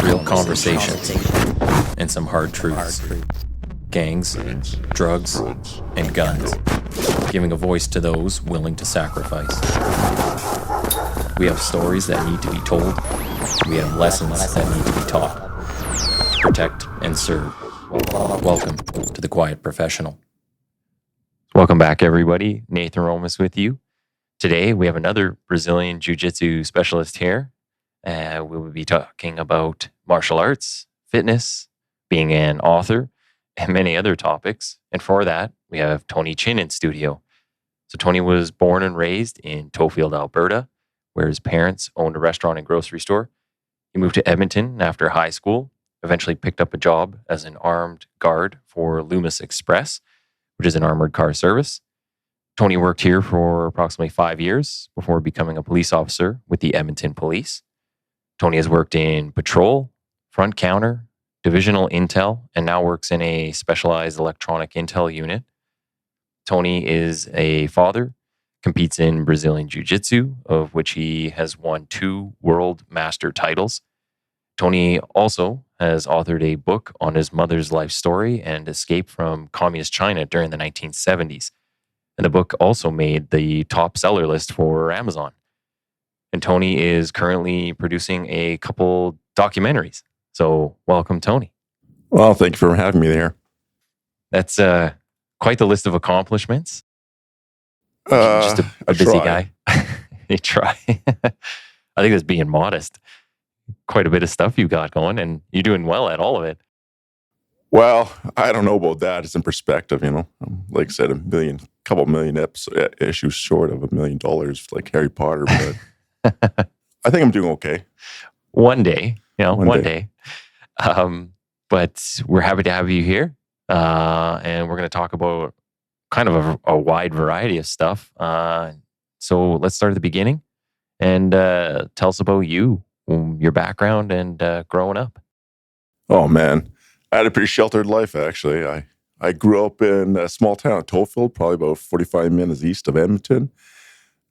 real conversation, and some hard truths. Gangs, drugs, and guns. Giving a voice to those willing to sacrifice. We have stories that need to be told. We have lessons that need to be taught. Protect and serve. Welcome to The Quiet Professional. Welcome back, everybody. Nathan Romas with you. Today, we have another Brazilian Jiu-Jitsu specialist here. We will be talking about martial arts, fitness, being an author, and many other topics. And for that, we have Tony Chin in studio. So Tony was born and raised in Tofield, Alberta, where his parents owned a restaurant and grocery store. He moved to Edmonton after high school, eventually picked up a job as an armed guard for Loomis Express, which is an armored car service. Tony worked here for approximately 5 years before becoming a police officer with the Edmonton Police. Tony has worked in patrol, front counter, divisional intel, and now works in a specialized electronic intel unit. Tony is a father, competes in Brazilian Jiu-Jitsu, of which he has won 2 world master titles. Tony also has authored a book on his mother's life story and escape from communist China during the 1970s. And the book also made the top seller list for Amazon. And Tony is currently producing a couple documentaries. So welcome, Tony. Well, thank you for having me there. That's quite the list of accomplishments. Just a busy guy. You try. I think that's being modest. Quite a bit of stuff you got going, and you're doing well at all of it. Well, I don't know about that. It's in perspective, you know. Like I said, couple million issues short of $1 million, like Harry Potter. But I think I'm doing okay. One day. But we're happy to have you here. And we're going to talk about kind of a wide variety of stuff. So let's start at the beginning and tell us about you, your background, and growing up. Oh, man. I had a pretty sheltered life, actually. I grew up in a small town of Tofield, probably about 45 minutes east of Edmonton.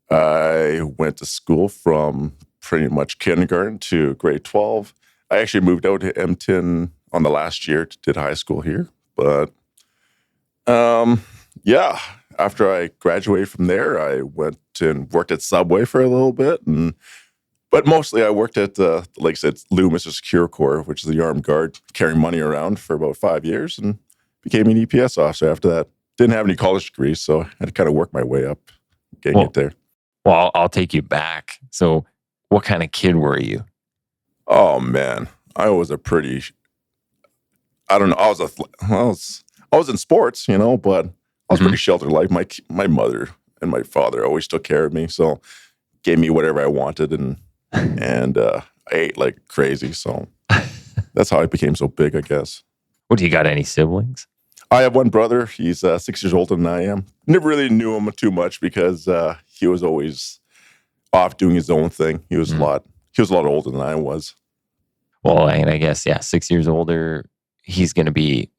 I went to school from pretty much kindergarten to grade 12. I actually moved out to Edmonton on the last year, did high school here. But after I graduated from there, I went and worked at Subway for a little bit. But mostly I worked at, like I said, Loomis Secure Corps, which is the armed guard, carrying money around for about 5 years and became an EPS officer after that. Didn't have any college degrees, so I had to kind of work my way up, getting it there. Well, I'll take you back. So what kind of kid were you? Oh, man. I was a pretty... I don't know. I was in sports, you know, but I was pretty sheltered life. My mother and my father always took care of me, so gave me whatever I wanted, and I ate like crazy. So that's how I became so big, I guess. Well, do you got any siblings? I have one brother. He's 6 years older than I am. Never really knew him too much because he was always off doing his own thing. He was a lot older than I was. Well, and I guess 6 years older. He's going to be,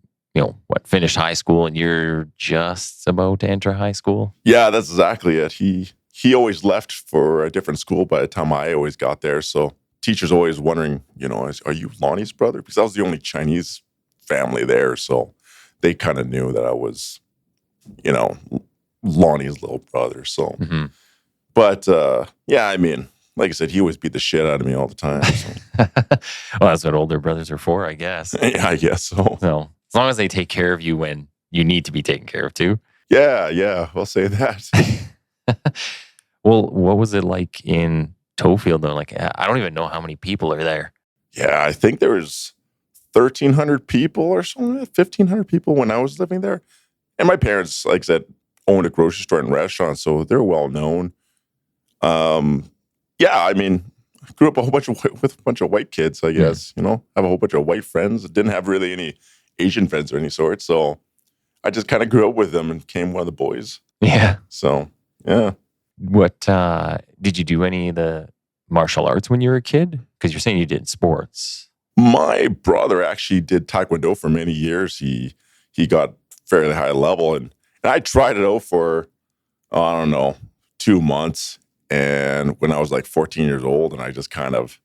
finished high school, and you're just about to enter high school? Yeah, that's exactly it. He always left for a different school by the time I always got there. So teachers always wondering, are you Lonnie's brother? Because I was the only Chinese family there. So they kind of knew that I was, Lonnie's little brother. So, but I mean, like I said, he always beat the shit out of me all the time. So. Well, that's what older brothers are for, I guess. Yeah, I guess so. So as long as they take care of you when you need to be taken care of too. Yeah, I'll say that. Well, what was it like in Tofield though? Like, I don't even know how many people are there. Yeah, I think there was 1,300 people or something, 1,500 people when I was living there. And my parents, like I said, owned a grocery store and restaurant, so they're well known. I mean, I grew up with a bunch of white kids, I guess, have a whole bunch of white friends. Didn't have really any Asian friends of any sort. So I just kind of grew up with them and became one of the boys. Yeah. So, yeah. What, did you do any of the martial arts when you were a kid? Because you're saying you did sports. My brother actually did Taekwondo for many years. He got fairly high level. And I tried it out for, 2 months. And when I was like 14 years old, and I just kind of,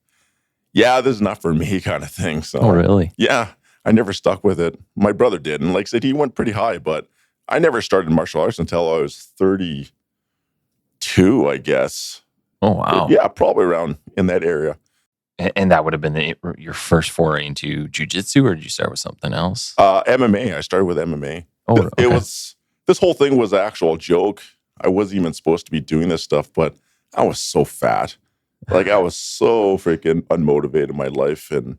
yeah, this is not for me kind of thing. So, Oh, really? yeah, I never stuck with it. My brother did. And like I said, he went pretty high, but I never started martial arts until I was 32, I guess. Oh, wow. Yeah, probably around in that area. And that would have been your first foray into jiu-jitsu, or did you start with something else? MMA. I started with MMA. Oh, okay. It was, this whole thing was an actual joke. I wasn't even supposed to be doing this stuff, but I was so fat. Like, I was so freaking unmotivated in my life. And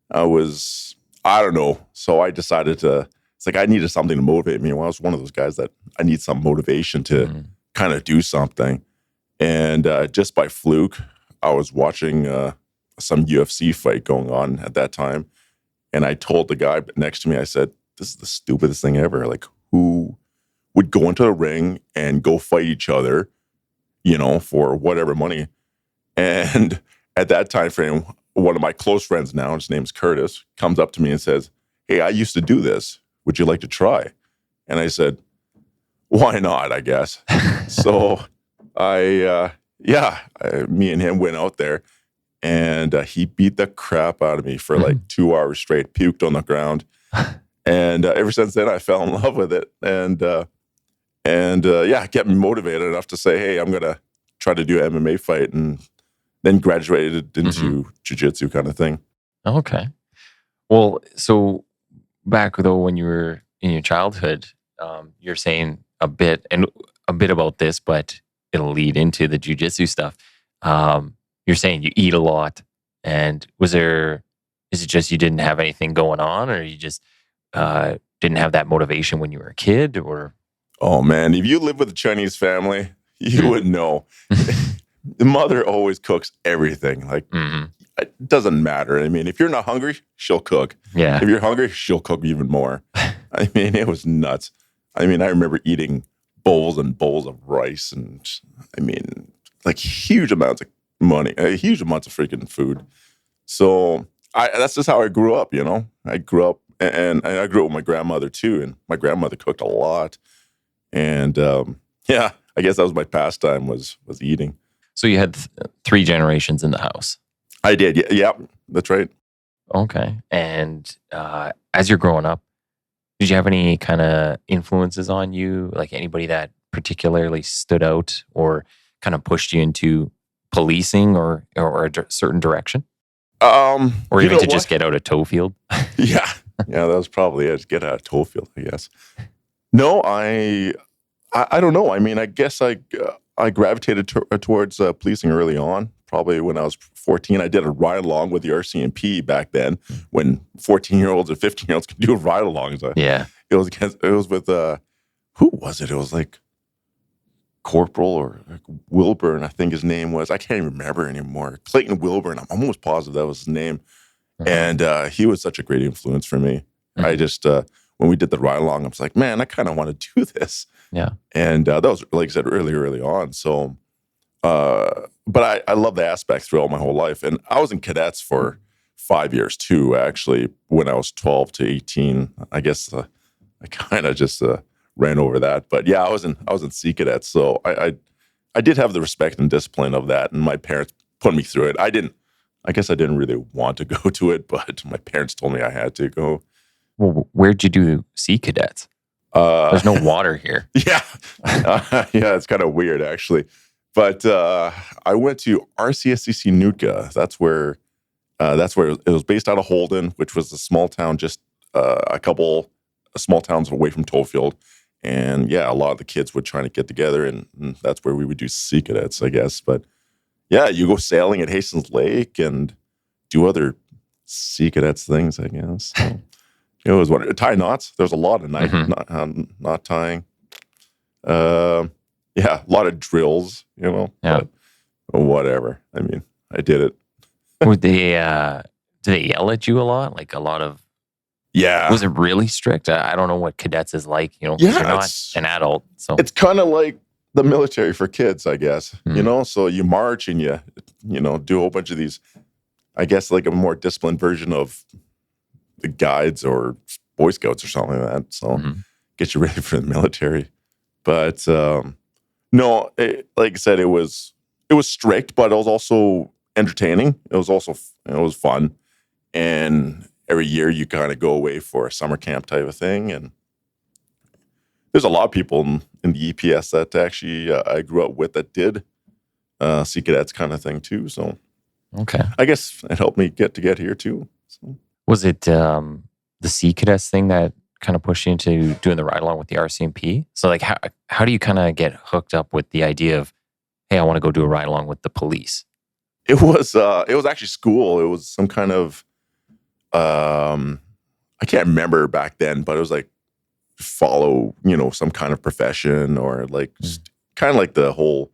I don't know. So I decided it's like I needed something to motivate me. Well, I was one of those guys that I need some motivation to kind of do something. And just by fluke, I was watching some UFC fight going on at that time. And I told the guy next to me, I said, this is the stupidest thing ever. Like, who would go into the ring and go fight each other, for whatever money? And at that time frame, one of my close friends now, his name's Curtis, comes up to me and says, hey, I used to do this. Would you like to try? And I said, why not, I guess. So me and him went out there, and he beat the crap out of me for like 2 hours straight, puked on the ground. And ever since then, I fell in love with it. And it kept me motivated enough to say, hey, I'm going to try to do an MMA fight, and then graduated into jiu-jitsu kind of thing. Okay. Well, so back though, when you were in your childhood, you're saying a bit about this, but it'll lead into the jiu-jitsu stuff. You're saying you eat a lot, and is it just you didn't have anything going on, or you just didn't have that motivation when you were a kid, or? Oh man, if you live with a Chinese family, you would know. The mother always cooks everything. Like, it doesn't matter. I mean, if you're not hungry, she'll cook. Yeah. If you're hungry, she'll cook even more. I mean, it was nuts. I mean, I remember eating bowls and bowls of rice, and I mean, like huge amounts of money, huge amounts of freaking food. So that's just how I grew up. I grew up, and I grew up with my grandmother too, and my grandmother cooked a lot. And I guess that was my pastime was eating. So you had 3 generations in the house. I did. Yeah, that's right. Okay. And as you're growing up, did you have any kind of influences on you? Like anybody that particularly stood out or kind of pushed you into policing or a certain direction? Or even to just get out of Toefield? Yeah, that was probably it. Get out of Toefield, I guess. No, I don't know. I mean, I guess I gravitated towards policing early on. Probably when I was 14, I did a ride along with the RCMP back then, when 14-year-olds and 15-year-olds could do ride alongs. Yeah, it was with who was it? It was like Corporal or like Wilburn, I think his name was. I can't even remember anymore. Clayton Wilburn. I'm almost positive that was his name. And he was such a great influence for me. I just when we did the ride along, I was like, man, I kind of want to do this. Yeah. And that was, like I said, early on. So, but I love the aspect throughout my whole life. And I was in cadets for 5 years too, actually, when I was 12 to 18. I guess I kind of just ran over that. But yeah, I was in Sea Cadets. So I did have the respect and discipline of that. And my parents put me through it. I guess I didn't really want to go to it, but my parents told me I had to go. Well, where'd you do Sea Cadets? There's no water here. Yeah. It's kind of weird, actually. But I went to RCSCC Nootka. That's where it was based out of Holden, which was a small town, just a couple small towns away from Toefield. And yeah, a lot of the kids would try to get together, and that's where we would do Sea Cadets, I guess. But yeah, you go sailing at Hastings Lake and do other Sea Cadets things, I guess. So, it was tie knots. There's a lot of knot tying. A lot of drills, Yeah. But whatever. I mean, I did it. Would they do they yell at you a lot? Like a lot of? Yeah. Was it really strict? I don't know what cadets is like. You're not an adult, so it's kind of like the military for kids, I guess. So you march and you do a whole bunch of these. I guess like a more disciplined version of the Guides or Boy Scouts or something like that. So get you ready for the military. But like I said, it was strict, but it was also entertaining. It was also and it was fun. And every year you kind of go away for a summer camp type of thing. And there's a lot of people in the EPS that actually I grew up with that did Sea Cadets kind of thing too. So Okay. I guess it helped me get here too. So. Was it the Sea Cadets thing that kind of pushed you into doing the ride along with the RCMP? So like how do you kind of get hooked up with the idea of, hey, I want to go do a ride along with the police? It was actually school. It was some kind of I can't remember back then, but it was like follow, some kind of profession or like kind of like the whole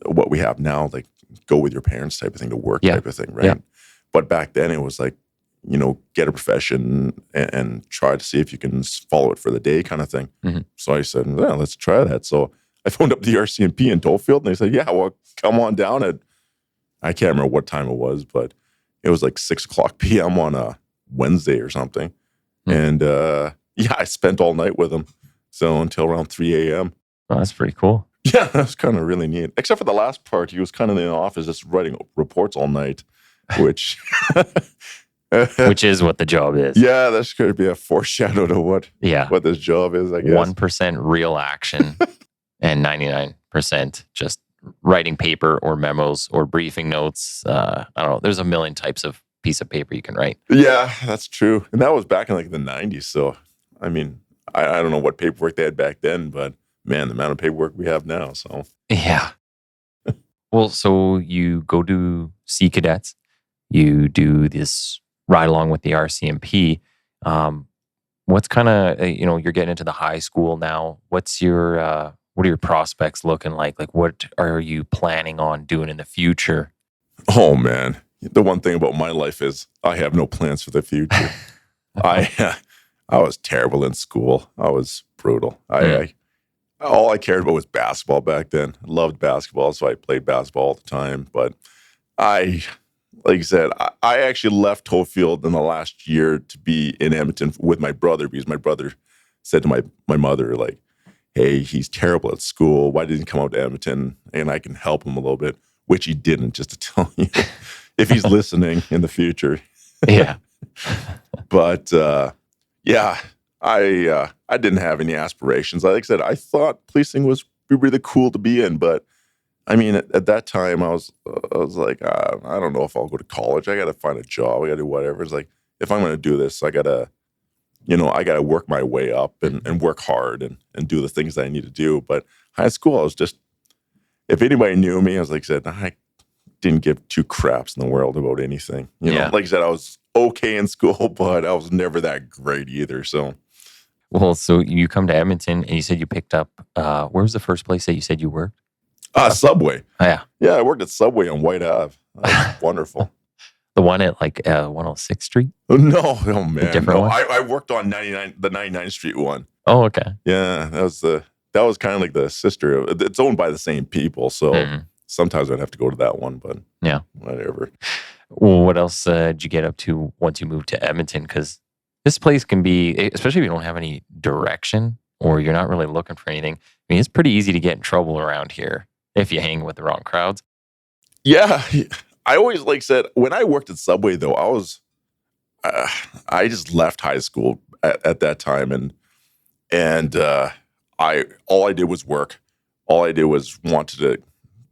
what we have now, like go with your parents type of thing to work type of thing, right? Yeah. But back then it was like, get a profession and try to see if you can follow it for the day kind of thing. Mm-hmm. So I said, well, let's try that. So I phoned up the RCMP in Tollfield and they said, yeah, well, come on down at, I can't remember what time it was, but it was like 6:00 p.m. on a Wednesday or something. Mm-hmm. And I spent all night with them. So until around 3 a.m. Oh, that's pretty cool. Yeah, that was kind of really neat. Except for the last part, he was kind of in the office just writing reports all night, which... which is what the job is. Yeah, that's going to be a foreshadow to what this job is, I guess. 1% real action and 99% just writing paper or memos or briefing notes. I don't know. There's a million types of piece of paper you can write. Yeah, that's true. And that was back in like the 90s. So, I mean, I don't know what paperwork they had back then, but man, the amount of paperwork we have now. So, yeah. Well, so you go to Sea Cadets, you do this ride along with the RCMP. What's kind of, you're getting into the high school now. What are your prospects looking like? Like, what are you planning on doing in the future? Oh, man. The one thing about my life is I have no plans for the future. I was terrible in school. I was brutal. All I cared about was basketball back then. I loved basketball, so I played basketball all the time. But like I said, I actually left Tollfield in the last year to be in Edmonton with my brother because my brother said to my mother, like, hey, he's terrible at school. Why didn't he come out to Edmonton and I can help him a little bit? Which he didn't, just to tell you, if he's listening in the future. Yeah. But I didn't have any aspirations. Like I said, I thought policing was really cool to be in, but I mean, at that time, I was like, I don't know if I'll go to college. I got to find a job. I got to do whatever. It's like, if I'm going to do this, I got to work my way up and work hard and do the things that I need to do. But high school, I was just, if anybody knew me, I was like I said, I didn't give two craps in the world about anything. You know, like I said, I was okay in school, but I was never that great either. So. Well, so you come to Edmonton and you said you picked up, where was the first place that you said you worked? Subway. Oh, yeah. Yeah, I worked at Subway on White Ave. That was wonderful. The one at like 106th Street? No, man. A different one? I worked on the 99th Street one. Oh, okay. Yeah, that was kind of like the sister. It's owned by the same people, so sometimes I'd have to go to that one, but yeah, whatever. Well, what else did you get up to once you moved to Edmonton? Because this place can be, especially if you don't have any direction or you're not really looking for anything, I mean, it's pretty easy to get in trouble around here if you hang with the wrong crowds. Yeah, I always said when I worked at Subway though, I just left high school at that time, and all I did was work. All I did was wanted to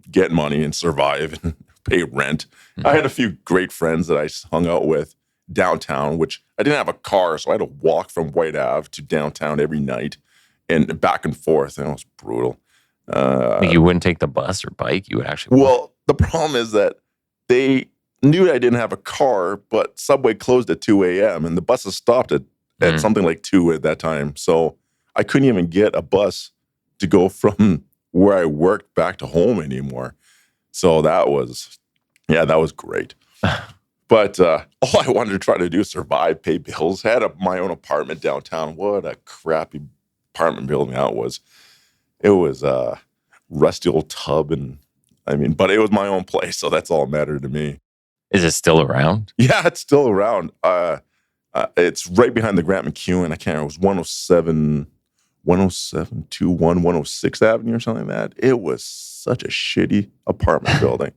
get money and survive and pay rent. Mm-hmm. I had a few great friends that I hung out with downtown, which I didn't have a car, so I had to walk from White Ave to downtown every night and back and forth, and it was brutal. You wouldn't take the bus or bike? You would actually walk? Well, the problem is that they knew I didn't have a car, but Subway closed at 2 a.m. and the buses stopped at something like 2 at that time. So I couldn't even get a bus to go from where I worked back to home anymore. So that was great. But all I wanted to try to do is survive, pay bills, had my own apartment downtown. What a crappy apartment building that was. It was a rusty old tub, but it was my own place, so that's all that mattered to me. Is it still around? Yeah, it's still around. It's right behind the Grant McEwen. I can't remember. It was 107 106th Avenue or something like that. It was such a shitty apartment building.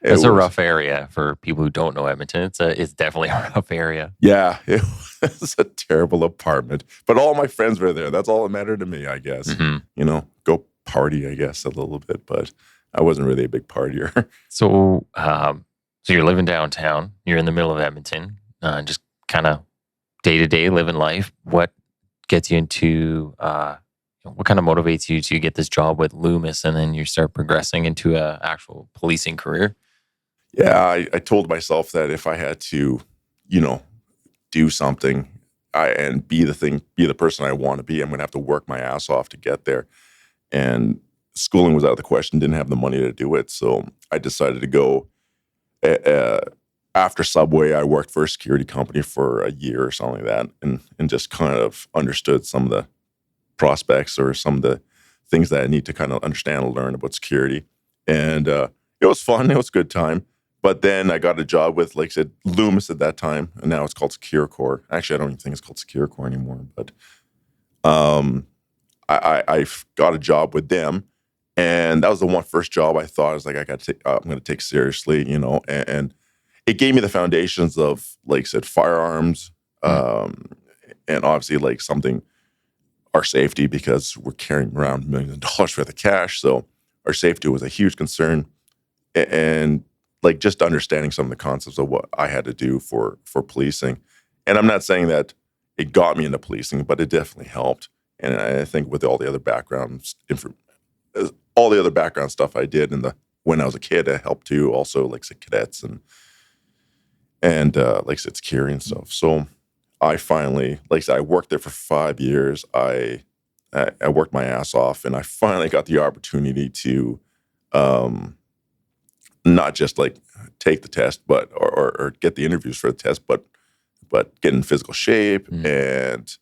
It's a rough area for people who don't know Edmonton. It's definitely a rough area. Yeah, it was a terrible apartment. But all my friends were there. That's all that mattered to me, I guess. Mm-hmm. Go party, I guess, a little bit. But I wasn't really a big partier. So you're living downtown. You're in the middle of Edmonton. Just kind of day to day living life. What gets you into? What kind of motivates you to get this job with Loomis, and then you start progressing into a actual policing career? Yeah, I told myself that if I had to, do something and be the person I want to be, I'm going to have to work my ass off to get there. And schooling was out of the question, didn't have the money to do it. So I decided to go. After Subway, I worked for a security company for a year or something like that, and just kind of understood some of the prospects or some of the things that I need to kind of understand and learn about security. And it was fun. It was a good time. But then I got a job with, like I said, Loomis at that time, and now it's called SecureCorps. Actually, I don't even think it's called SecureCorps anymore. But I got a job with them, and that was the first job I thought I was like, I'm going to take seriously, and it gave me the foundations of, like I said, firearms, and obviously like our safety, because we're carrying around millions of dollars worth of cash. So our safety was a huge concern, and like just understanding some of the concepts of what I had to do for policing. And I'm not saying that it got me into policing, but it definitely helped. And I think with all the other backgrounds, all the other background stuff I did when I was a kid, it helped too. Also, like the cadets and like I said, security and stuff. So I finally, like I said, I worked there for 5 years. I worked my ass off, and I finally got the opportunity to not just like take the test, but or get the interviews for the test, but get in physical shape and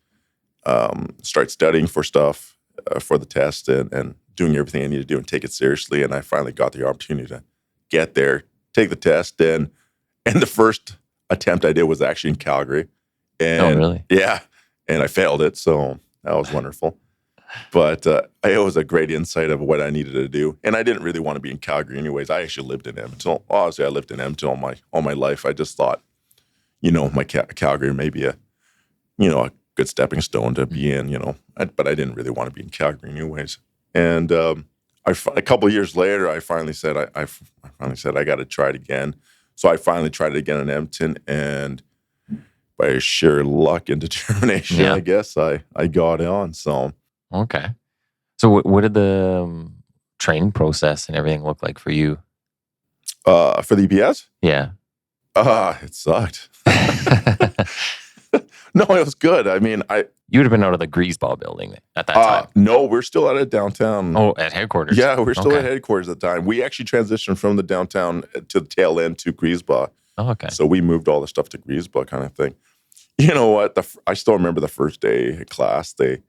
start studying for stuff for the test and doing everything I need to do and take it seriously. And I finally got the opportunity to get there, take the test, and the first attempt I did was actually in Calgary. And, oh, really? Yeah, and I failed it, so that was wonderful. But it was a great insight of what I needed to do. And I didn't really want to be in Calgary anyways. I actually lived in Edmonton. Obviously, I lived in Edmonton all my life. I just thought, my Calgary may be a good stepping stone to be in, but I didn't really want to be in Calgary anyways. And a couple of years later, I finally said, I got to try it again. So I finally tried it again in Edmonton, and by sheer luck and determination, I guess I got on. So. Okay. So what did the training process and everything look like for you? For the EPS? Yeah. It sucked. No, it was good. I mean, you would have been out of the Greaseball building at that time. No, we're still at downtown. Oh, at headquarters. Yeah, we're still at headquarters at the time. We actually transitioned from the downtown to the tail end to Greaseball. Oh, okay. So we moved all the stuff to Greaseball kind of thing. You know what? I still remember the first day of class. The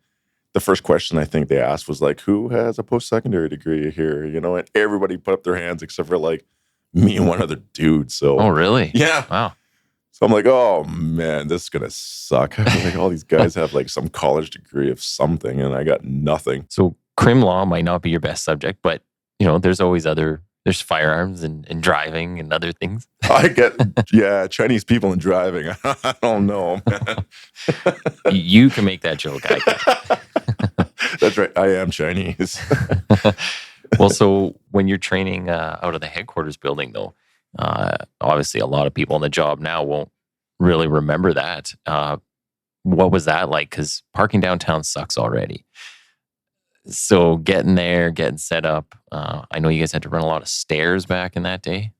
first question I think they asked was like, who has a post-secondary degree here? And everybody put up their hands except for like me and one other dude. So. Oh, really? Yeah. Wow. So I'm like, oh man, this is gonna suck. Like all these guys have like some college degree of something, and I got nothing. So crim law might not be your best subject, but there's always there's firearms and driving and other things. I get, Chinese people and driving. I don't know, man. You can make that joke. I can. That's right. I am Chinese. Well, so when you're training out of the headquarters building, though, obviously a lot of people on the job now won't really remember that. What was that like? Because parking downtown sucks already. So getting there, getting set up. I know you guys had to run a lot of stairs back in that day.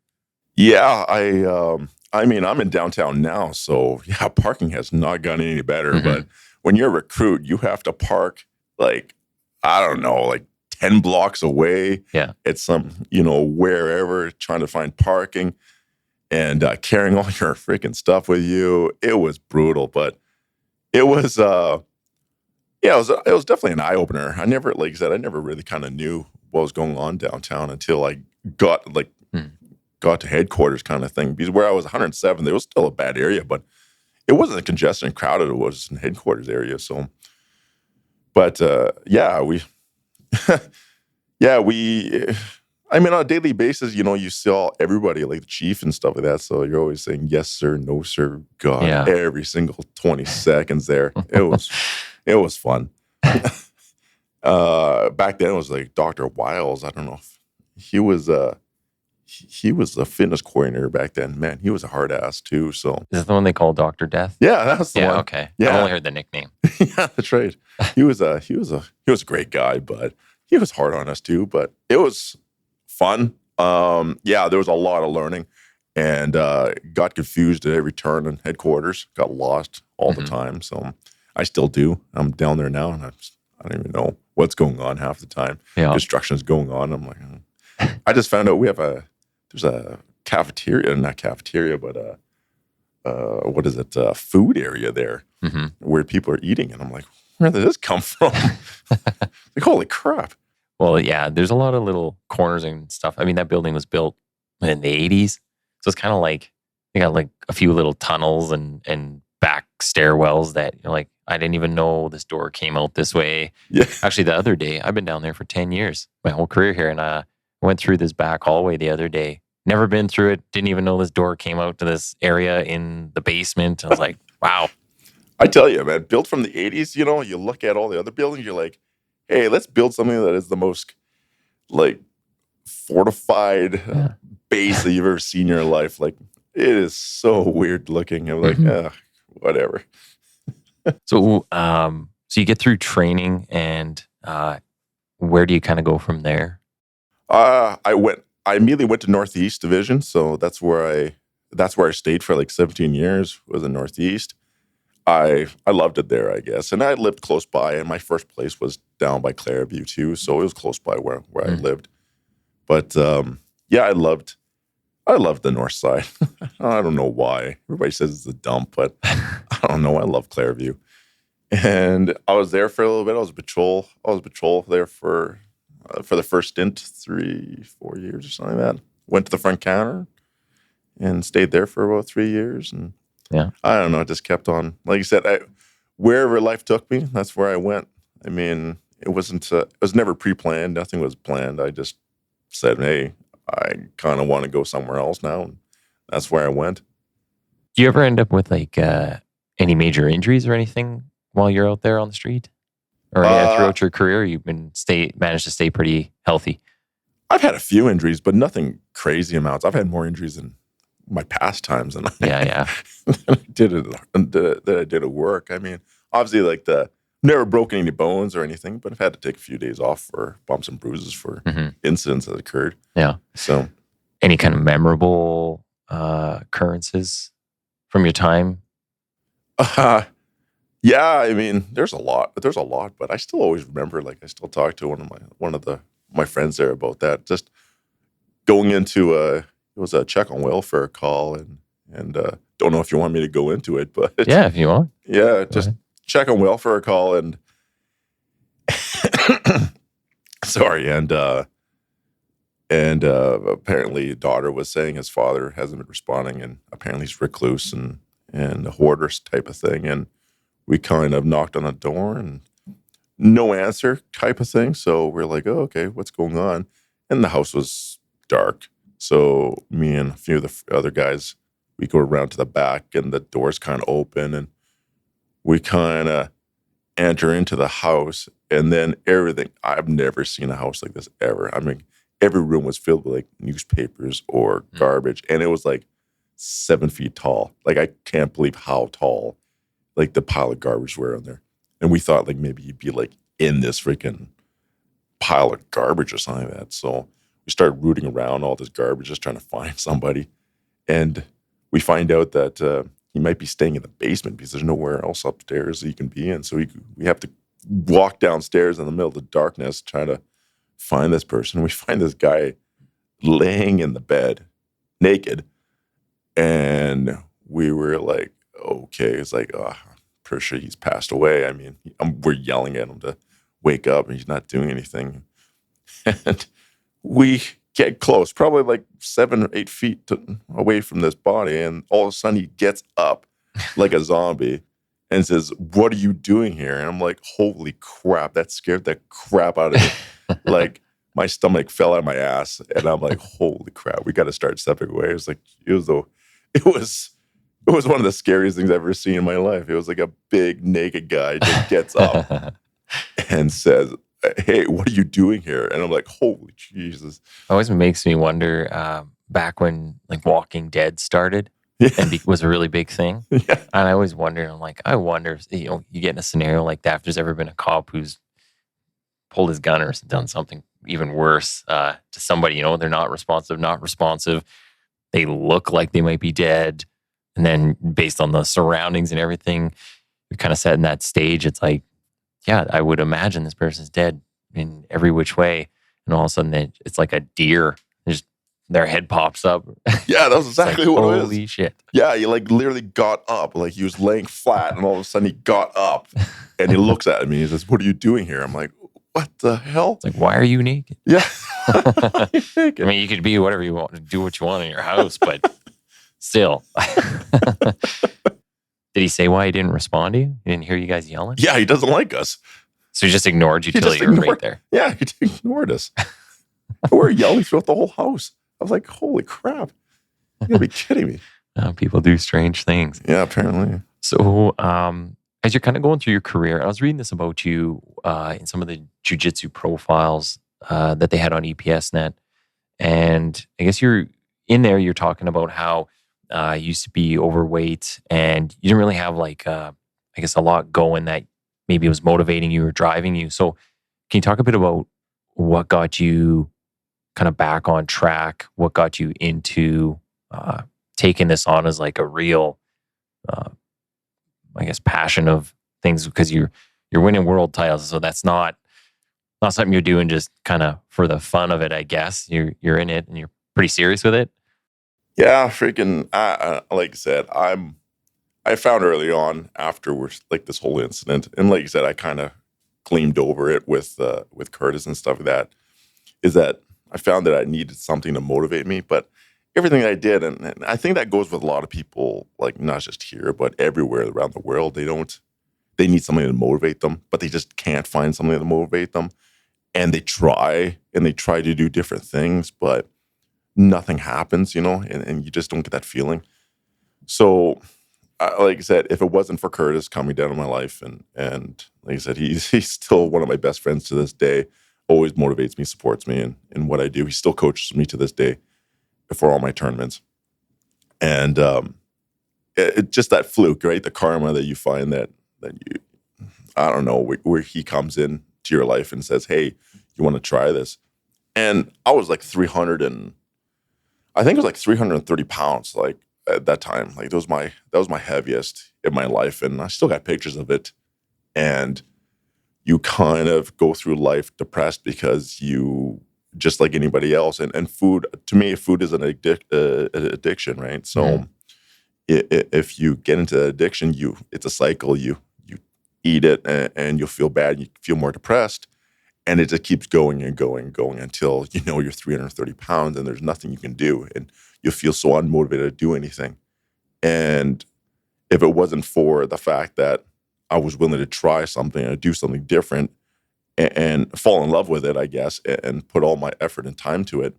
Yeah, I mean, I'm in downtown now, so yeah, parking has not gotten any better. Mm-hmm. But when you're a recruit, you have to park like, I don't know, like 10 blocks away. Yeah. It's some, wherever, trying to find parking and carrying all your freaking stuff with you. It was brutal, but it was, it was definitely an eye opener. I never really kind of knew what was going on downtown until I got to headquarters kind of thing. Because where I was 107, there was still a bad area, but it wasn't as congested and crowded it was in headquarters area. So, but we I mean, on a daily basis, you saw everybody like the chief and stuff like that. So you're always saying yes, sir, no, sir, God, Yeah. every single 20 seconds there. It was fun. Back then it was like Dr. Wiles. I don't know if he was a fitness coordinator back then. Man, he was a hard ass too. So Is that the one they call Dr. Death? yeah, that's the Yeah, one. okay. Yeah. I've only heard the nickname. Yeah, that's right. He was a great guy, but he was hard on us too. But it was fun. Yeah, there was a lot of learning, and got confused at every turn in headquarters. Got lost all the time. So I still do. I'm down there now, and I don't even know what's going on half the time. Yeah. Construction is going on. I'm like, I just found out there's a cafeteria, not cafeteria, but what is it? Food area there where people are eating, and I'm like, where did this come from? Like, holy crap! Well, yeah, there's a lot of little corners and stuff. I mean, that building was built in the 80s. So it's kind of like, they got like a few little tunnels and back stairwells that you're like, I didn't even know this door came out this way. Yeah. Actually, the other day, I've been down there for 10 years, my whole career here. And I went through this back hallway the other day. Never been through it. Didn't even know this door came out to this area in the basement. I was like, wow. I tell you, man, built from the 80s, you look at all the other buildings, you're like, hey, let's build something that is the most like fortified base that you've ever seen in your life. Like, it is so weird looking. I'm like, whatever. So you get through training, and where do you kind of go from there? I immediately went to Northeast Division, so that's where I stayed for like 17 years, was in Northeast. I loved it there, I guess. And I lived close by, and my first place was down by Clareview too, so it was close by where I lived. But yeah, I loved the north side. I don't know why. Everybody says it's a dump, but I don't know. I love Clareview. And I was there for a little bit. I was patrol there for the first stint, 3-4 years or something like that. Went to the front counter and stayed there for about 3 years. And yeah, I don't know. It just kept on. Like you said, wherever life took me, that's where I went. I mean, it was never pre-planned. Nothing was planned. I just said, hey, I kind of want to go somewhere else now. And that's where I went. Do you ever end up with like any major injuries or anything while you're out there on the street? Or throughout your career, you've managed to stay pretty healthy? I've had a few injuries, but nothing crazy amounts. I've had more injuries than my pastimes than I did at work. I mean, obviously, like never broken any bones or anything, but I've had to take a few days off for bumps and bruises for incidents that occurred. Yeah. So, any kind of memorable occurrences from your time? Yeah, I mean, there's a lot, but I still always remember. Like, I still talk to one of my friends there about that. Just going into it was a check on welfare call, and don't know if you want me to go into it, but yeah, if you want. Yeah, just check on welfare call, and sorry, and apparently daughter was saying his father hasn't been responding, and apparently he's recluse and a hoarder type of thing, and we kind of knocked on the door and no answer type of thing. So we're like, oh, okay, what's going on? And the house was dark. So me and a few of the other guys, we go around to the back, and the door's kind of open, and we kind of enter into the house, and then everything. I've never seen a house like this ever. I mean, every room was filled with like newspapers or garbage, and it was like 7 feet tall. Like, I can't believe how tall like the pile of garbage were on there. And we thought like maybe you'd be like in this freaking pile of garbage or something like that. So we started rooting around all this garbage, just trying to find somebody. And we find out that he might be staying in the basement because there's nowhere else upstairs that you can be in. So we have to walk downstairs in the middle of the darkness trying to find this person. We find this guy laying in the bed, naked. And we were like, okay. It's like, oh, I'm pretty sure he's passed away. I mean, we're yelling at him to wake up, and he's not doing anything. And we get close, probably like 7 or 8 feet away from this body, and all of a sudden he gets up like a zombie and says, "What are you doing here?" And I'm like, holy crap, that scared the crap out of me. Like, my stomach fell out of my ass, and I'm like, holy crap, we got to start stepping away. It was one of the scariest things I've ever seen in my life. It was like a big naked guy just gets up and says, "Hey, what are you doing here?" And I'm like, holy Jesus. It always makes me wonder, back when like Walking Dead started and was a really big thing. Yeah. And I always wondered, I'm like, I wonder if, you get in a scenario like that, if there's ever been a cop who's pulled his gun or done something even worse to somebody, they're not responsive. They look like they might be dead. And then based on the surroundings and everything, you're kind of set in that stage. It's like, yeah, I would imagine this person's dead in every which way. And all of a sudden it's like a deer. Their head pops up. Yeah, that was exactly like, what it was. Holy shit. Yeah, he like literally got up. Like he was laying flat, and all of a sudden he got up and he looks at me. He says, "What are you doing here?" I'm like, "What the hell?" It's like, why are you naked? Yeah. I mean, you could be whatever you want, do what you want in your house, but still. Did he say why he didn't respond to you? He didn't hear you guys yelling? Yeah, he doesn't like us. So he just ignored you till you were right there. Yeah, he ignored us. We were yelling throughout the whole house. I was like, holy crap. You gotta be kidding me. People do strange things. Yeah, apparently. So as you're kind of going through your career, I was reading this about you in some of the Jiu-Jitsu profiles that they had on EPSnet. And I guess you're talking about how you used to be overweight and you didn't really have like, I guess a lot going that maybe was motivating you or driving you. So can you talk a bit about what got you kind of back on track? What got you into taking this on as like a real, I guess, passion of things? Because you're winning world titles, so that's not something you're doing just kind of for the fun of it. I guess you're in it and you're pretty serious with it. Yeah, freaking. Like I said, I found early on afterwards, like this whole incident, and like you said, I kind of gleamed over it with Curtis and stuff like that. Is that I found that I needed something to motivate me, but everything I did, and I think that goes with a lot of people, like not just here, but everywhere around the world, they need something to motivate them, but they just can't find something to motivate them. And they try to do different things, but nothing happens, and you just don't get that feeling. So, like I said, if it wasn't for Curtis coming down in my life, and like I said, he's still one of my best friends to this day, always motivates me, supports me in what I do. He still coaches me to this day for all my tournaments. And it just that fluke, right? The karma that you find that you, I don't know, where he comes in to your life and says, "Hey, you want to try this?" And I was like 330 pounds, like at that time. Like that was my heaviest in my life. And I still got pictures of it. And you kind of go through life depressed because you, just like anybody else, and food, to me, food is an addiction, right? So if you get into that addiction, it's a cycle. You eat it and you'll feel bad, you feel more depressed, and it just keeps going and going and going until you're 330 pounds and there's nothing you can do, and you feel so unmotivated to do anything. And if it wasn't for the fact that I was willing to try something and do something different and fall in love with it, I guess, and put all my effort and time to it.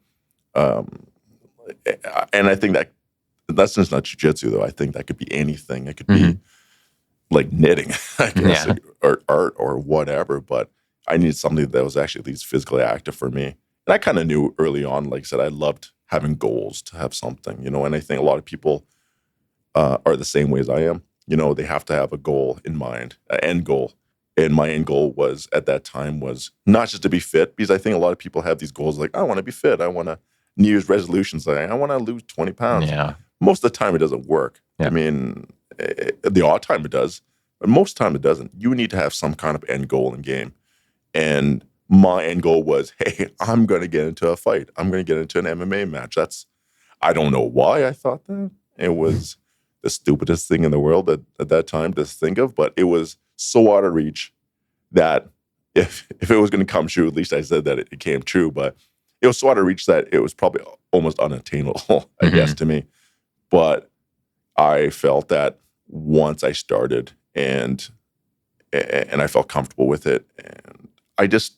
And I think that's just not jiu-jitsu, though. I think that could be anything. It could be like knitting, I guess, or art or whatever. But I needed something that was actually at least physically active for me. And I kind of knew early on, like I said, I loved having goals, to have something, and I think a lot of people are the same way as I am. They have to have a goal in mind, an end goal. And my end goal was, at that time, was not just to be fit, because I think a lot of people have these goals like, I want to be fit. I want to, New Year's resolutions, like, I want to lose 20 pounds. Yeah. Most of the time it doesn't work. Yeah. I mean, the odd time it does, but most of the time it doesn't. You need to have some kind of end goal in game. And my end goal was, hey, I'm going to get into a fight. I'm going to get into an MMA match. I don't know why I thought that. It was the stupidest thing in the world at that time to think of, but it was so out of reach that if it was going to come true, at least I said that it came true, but it was so out of reach that it was probably almost unattainable, I guess, to me. But I felt that once I started and I felt comfortable with it, and I just,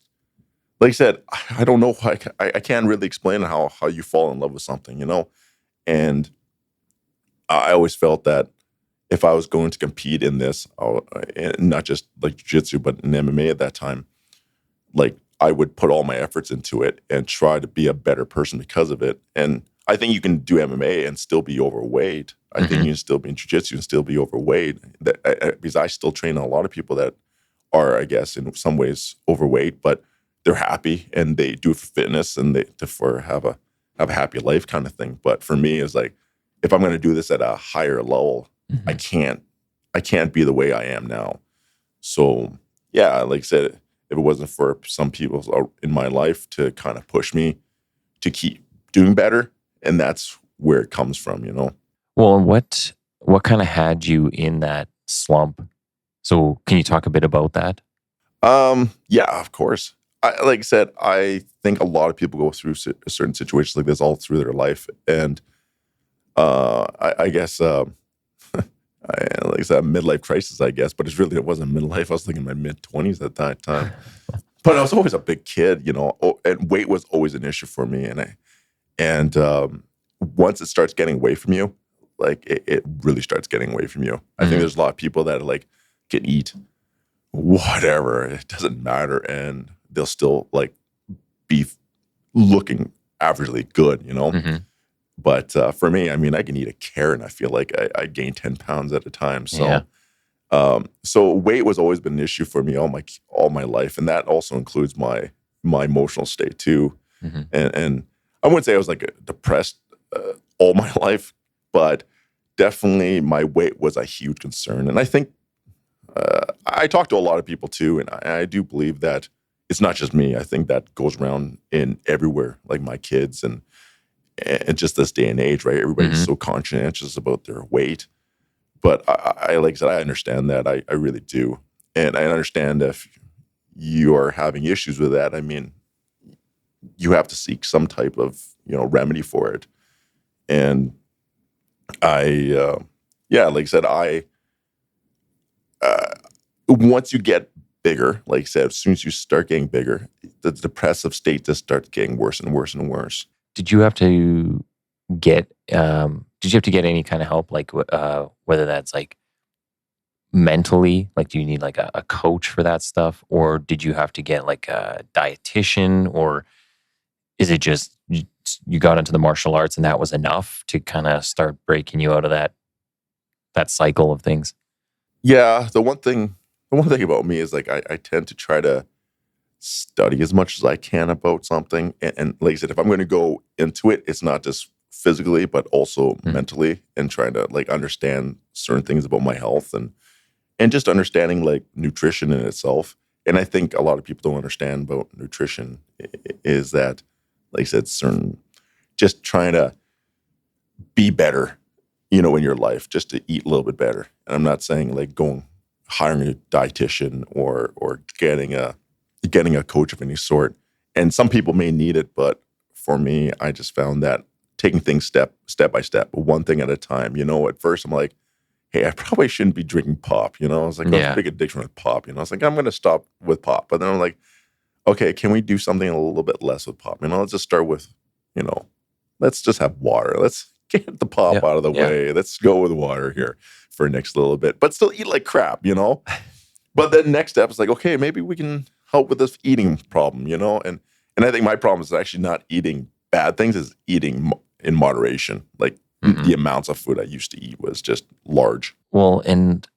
like I said, I don't know. I can't really explain how you fall in love with something, and I always felt that if I was going to compete in this, and not just like jiu-jitsu, but in MMA at that time, like I would put all my efforts into it and try to be a better person because of it. And I think you can do MMA and still be overweight. I think you can still be in jiu-jitsu and still be overweight. Because I still train a lot of people that are, I guess, in some ways overweight, but they're happy and they do it for fitness and they have a happy life kind of thing. But for me, it's like if I'm going to do this at a higher level, I can't be the way I am now. So yeah, like I said, if it wasn't for some people in my life to kind of push me to keep doing better, and that's where it comes from, Well, and what kind of had you in that slump? So can you talk a bit about that? Yeah, of course. Like I said, I think a lot of people go through certain situations like this all through their life, and I guess like I said, midlife crisis, I guess, but it wasn't midlife. I was thinking my mid-20s at that time. But I was always a big kid, and weight was always an issue for me. And once it starts getting away from you, like it really starts getting away from you. I think there's a lot of people that like can eat whatever, it doesn't matter, and they'll still like be looking averagely good, But for me, I mean, I can eat a carrot and I feel like I gain 10 pounds at a time. So, so weight was always been an issue for me all my life. And that also includes my emotional state too. And I wouldn't say I was like depressed all my life, but definitely my weight was a huge concern. And I think I talk to a lot of people too. And I do believe that it's not just me. I think that goes around in everywhere, like my kids and just this day and age, right? Everybody's so conscientious about their weight. But I like I said, I understand that. I really do. And I understand if you are having issues with that, I mean, you have to seek some type of, remedy for it. And like I said, once you get bigger, like I said, as soon as you start getting bigger, the depressive state just starts getting worse and worse and worse. Did you have to get any kind of help, like whether that's like mentally, like do you need like a coach for that stuff, or did you have to get like a dietitian, or is it just you got into the martial arts and that was enough to kind of start breaking you out of that cycle of things? Yeah, the one thing about me is like I tend to try to study as much as I can about something. And like I said, if I'm going to go into it, it's not just physically, but also mentally, and trying to like understand certain things about my health and just understanding like nutrition in itself. And I think a lot of people don't understand about nutrition is that, like I said, just trying to be better, in your life, just to eat a little bit better. And I'm not saying like hiring a dietitian or getting a coach of any sort. And some people may need it, but for me, I just found that taking things step by step, one thing at a time. At first I'm like, hey, I probably shouldn't be drinking pop. I was like, that's a big addiction with pop. I was like, I'm going to stop with pop. But then I'm like, okay, can we do something a little bit less with pop? Let's just start with, let's just have water. Let's get the pop out of the way. Let's go with water here for next little bit, but still eat like crap, But then next step is like, okay, maybe we can help with this eating problem, And I think my problem is actually not eating bad things, is eating in moderation. Like the amounts of food I used to eat was just large. Well, and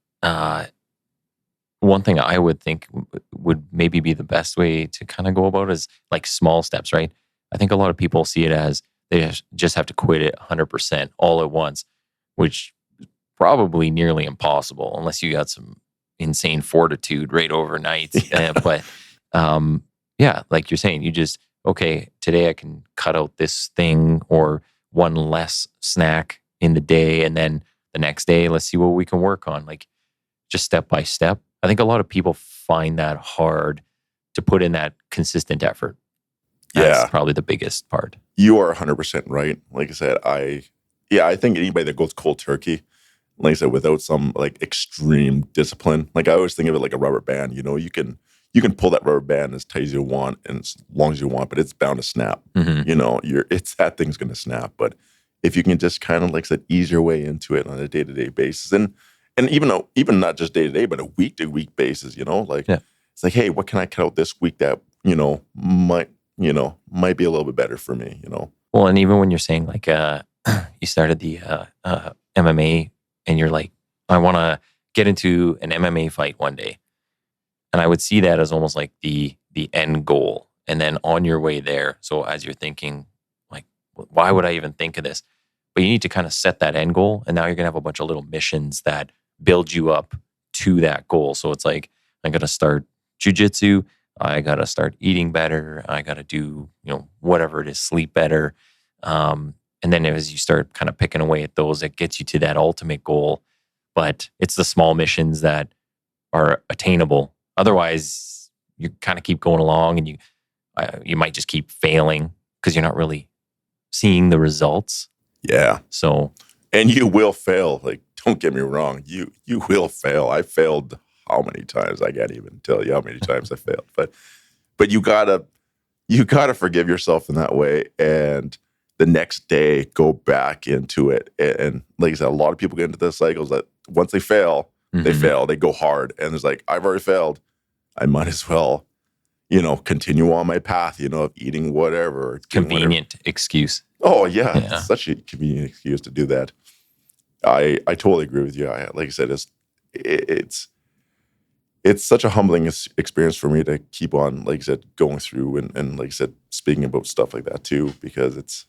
one thing I would think would maybe be the best way to kind of go about is like small steps, right? I think a lot of people see it as they just have to quit it 100% all at once, which is probably nearly impossible unless you got some insane fortitude right overnight. But like you're saying, you just, okay, today I can cut out this thing or one less snack in the day. And then the next day, let's see what we can work on. Like just step by step. I think a lot of people find that hard to put in that consistent effort. That's probably the biggest part. You are 100% right. Like I said, I think anybody that goes cold turkey, like I said, without some like extreme discipline, like I always think of it like a rubber band. You you can pull that rubber band as tight as you want and as long as you want, but it's bound to snap. Mm-hmm. You know, that thing's going to snap. But if you can just kind of, like I said, ease your way into it on a day-to-day basis, and even not just day-to-day, but a week-to-week basis, you know, like it's like, hey, what can I cut out this week that, might be a little bit better for me, you know? Well, and even when you're saying like, you started the MMA and you're like, I want to get into an MMA fight one day. And I would see that as almost like the end goal. And then on your way there, so as you're thinking, like, why would I even think of this? But you need to kind of set that end goal. And now you're going to have a bunch of little missions that build you up to that goal. So it's like, I got to start jiu-jitsu. I got to start eating better. I got to do, whatever it is, sleep better. And then as you start kind of picking away at those, it gets you to that ultimate goal. But it's the small missions that are attainable. Otherwise, you kind of keep going along, and you might just keep failing because you're not really seeing the results. Yeah. So, and you will fail. Like, don't get me wrong. You will fail. I failed how many times? I can't even tell you how many times I failed. But you gotta forgive yourself in that way, and the next day go back into it. And like I said, a lot of people get into those cycles that once they fail, they fail. They go hard, and it's like, I've already failed. I might as well, continue on my path, of eating whatever. Convenient excuse. Oh yeah, it's such a convenient excuse to do that. I totally agree with you. Like I said, it's such a humbling experience for me to keep on, like I said, going through and like I said, speaking about stuff like that too, because it's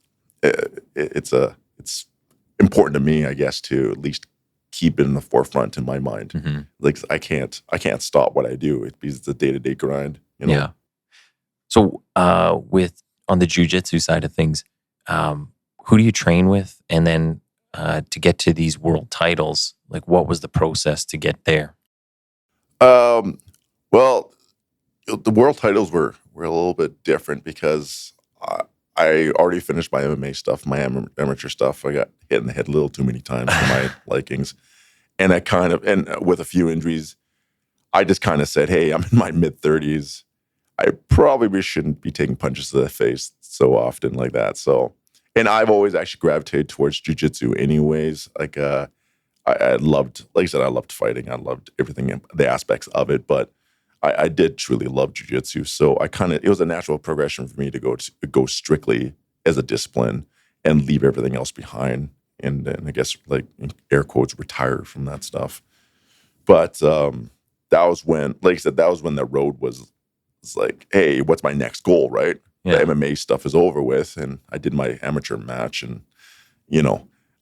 important to me, I guess, to at least keep it in the forefront in my mind. Mm-hmm. Like I can't stop what I do because it's a day-to-day grind. Yeah. So on the jiu-jitsu side of things, who do you train with? And then to get to these world titles, like what was the process to get there? Well, the world titles were a little bit different because I already finished my MMA stuff, my amateur stuff. I got hit in the head a little too many times for my likings. And and with a few injuries, I just kind of said, hey, I'm in my mid-30s. I probably shouldn't be taking punches to the face so often like that. So, and I've always actually gravitated towards jiu-jitsu anyways. Like, I loved, like I said, I loved fighting. I loved everything, the aspects of it, but I did truly love jiu-jitsu. So it was a natural progression for me to go strictly as a discipline and leave everything else behind. And I guess, like, in air quotes, retire from that stuff. But that was when, like I said, that was when the road was like, hey, what's my next goal, right? Yeah. The MMA stuff is over with. And I did my amateur match, and,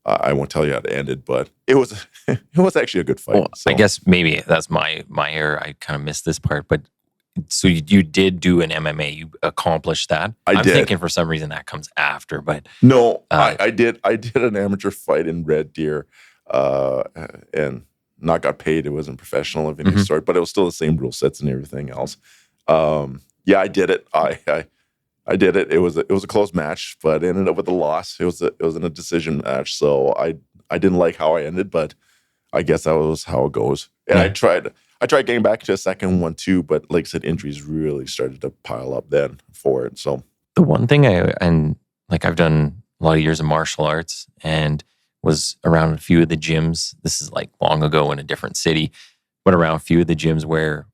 I won't tell you how it ended, but it was actually a good fight. Well, so. I guess maybe that's my error. I kind of missed this part, but so you did do an MMA. You accomplished that. I'm thinking for some reason that comes after, but no, I did an amateur fight in Red Deer, and not got paid. It wasn't professional of any sort, but it was still the same rule sets and everything else. Yeah, I did it. I did it. It was a close match, but ended up with a loss. It was in a decision match, so I didn't like how I ended, but I guess that was how it goes. And I tried getting back to a second one too, but like I said, injuries really started to pile up then for it. So the one thing I've done a lot of years of martial arts and was around a few of the gyms. This is like long ago in a different city, but around a few of the gyms where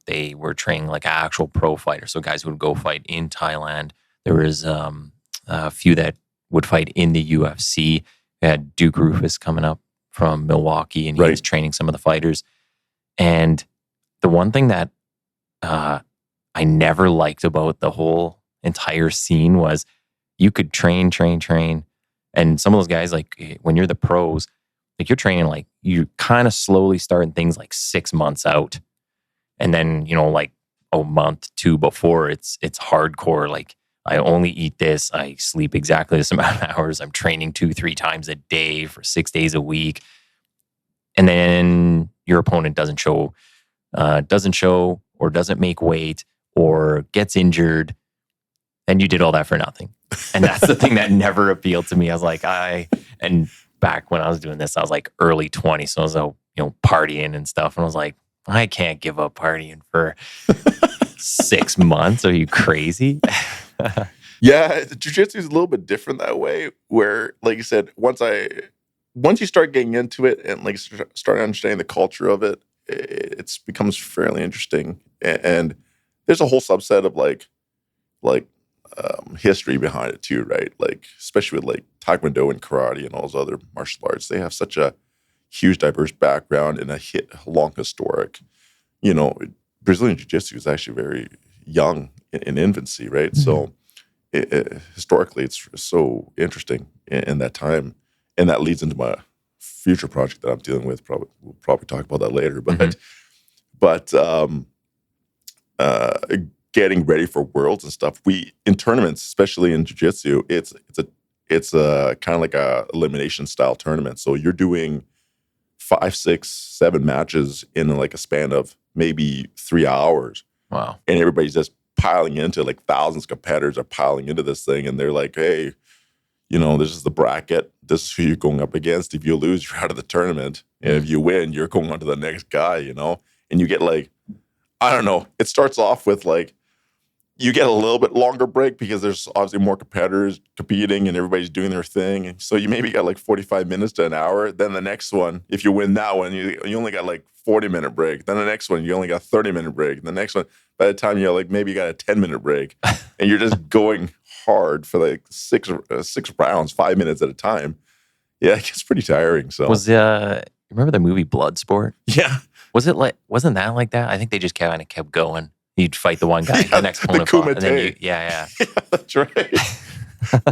they were training like actual pro fighters. So guys would go fight in Thailand. There was a few that would fight in the UFC. We had Duke Rufus coming up from Milwaukee, and he was training some of the fighters. And the one thing that I never liked about the whole entire scene was you could train. And some of those guys, like when you're the pros, like you're training, like you kind of slowly starting things like 6 months out. And then, like a month, 2 before it's hardcore. Like I only eat this. I sleep exactly this amount of hours. I'm training 2-3 times a day for 6 days a week. And then your opponent doesn't show or doesn't make weight or gets injured. And you did all that for nothing. And that's the thing that never appealed to me. I was like, and back when I was doing this, I was like early 20s. So I was, partying and stuff. And I was like, I can't give up partying for 6 months? Are you crazy? Yeah, jiu-jitsu is a little bit different that way, where, like you said, once you start getting into it and like start understanding the culture of it, it becomes fairly interesting. And there's a whole subset of like history behind it too, right? Like especially with like Taekwondo and karate and all those other martial arts, they have such a huge diverse background and a long historic. Brazilian Jiu-Jitsu is actually very young in infancy, right? Mm-hmm. So historically, it's so interesting in that time, and that leads into my future project that I'm dealing with. We'll probably talk about that later. But getting ready for worlds and stuff, in tournaments, especially in jiu-jitsu, it's a kind of like a elimination style tournament. So you're doing 5, 6, 7 matches in like a span of maybe 3 hours. Wow. And everybody's just piling into, like thousands of competitors are piling into this thing, and they're like, hey, this is the bracket. This is who you're going up against. If you lose, you're out of the tournament. And if you win, you're going on to the next guy, And you get like, I don't know. It starts off with like, you get a little bit longer break because there's obviously more competitors competing and everybody's doing their thing. And so you maybe got like 45 minutes to an hour. Then the next one, if you win that one, you only got like 40-minute break. Then the next one, you only got 30-minute break. And the next one, by the time maybe you got a 10-minute break, and you're just going hard for like six rounds, 5 minutes at a time. Yeah, it gets pretty tiring. So remember the movie Bloodsport? Yeah. Wasn't that like that? I think they just kind of kept going. You'd fight the one guy, the next opponent fought, and then yeah, that's right.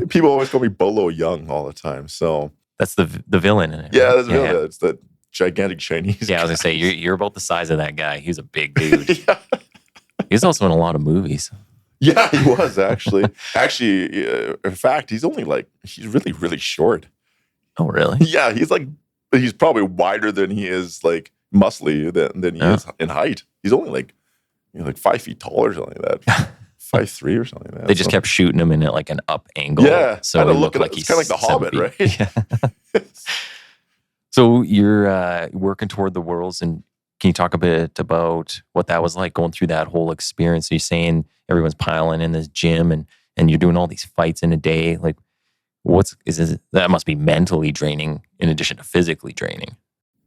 People always call me Bolo Young all the time. So that's the villain in it. Yeah, that's the villain. Yeah. It's the gigantic Chinese. Yeah, I was gonna say you're about the size of that guy. He's a big dude. Yeah. He's also in a lot of movies. Yeah, he was actually. In fact, he's really, really short. Oh, really? Yeah, he's probably wider than he is like muscly than he is in height. He's only like 5 feet tall or something like that. 5'3" or something like that. They just kept shooting him in at like an up angle. Yeah. So it looked like he's kind of like the Hobbit, right? Yeah. So you're working toward the Worlds, and can you talk a bit about what that was like going through that whole experience? So you're saying everyone's piling in this gym and you're doing all these fights in a day. Like that must be mentally draining in addition to physically draining.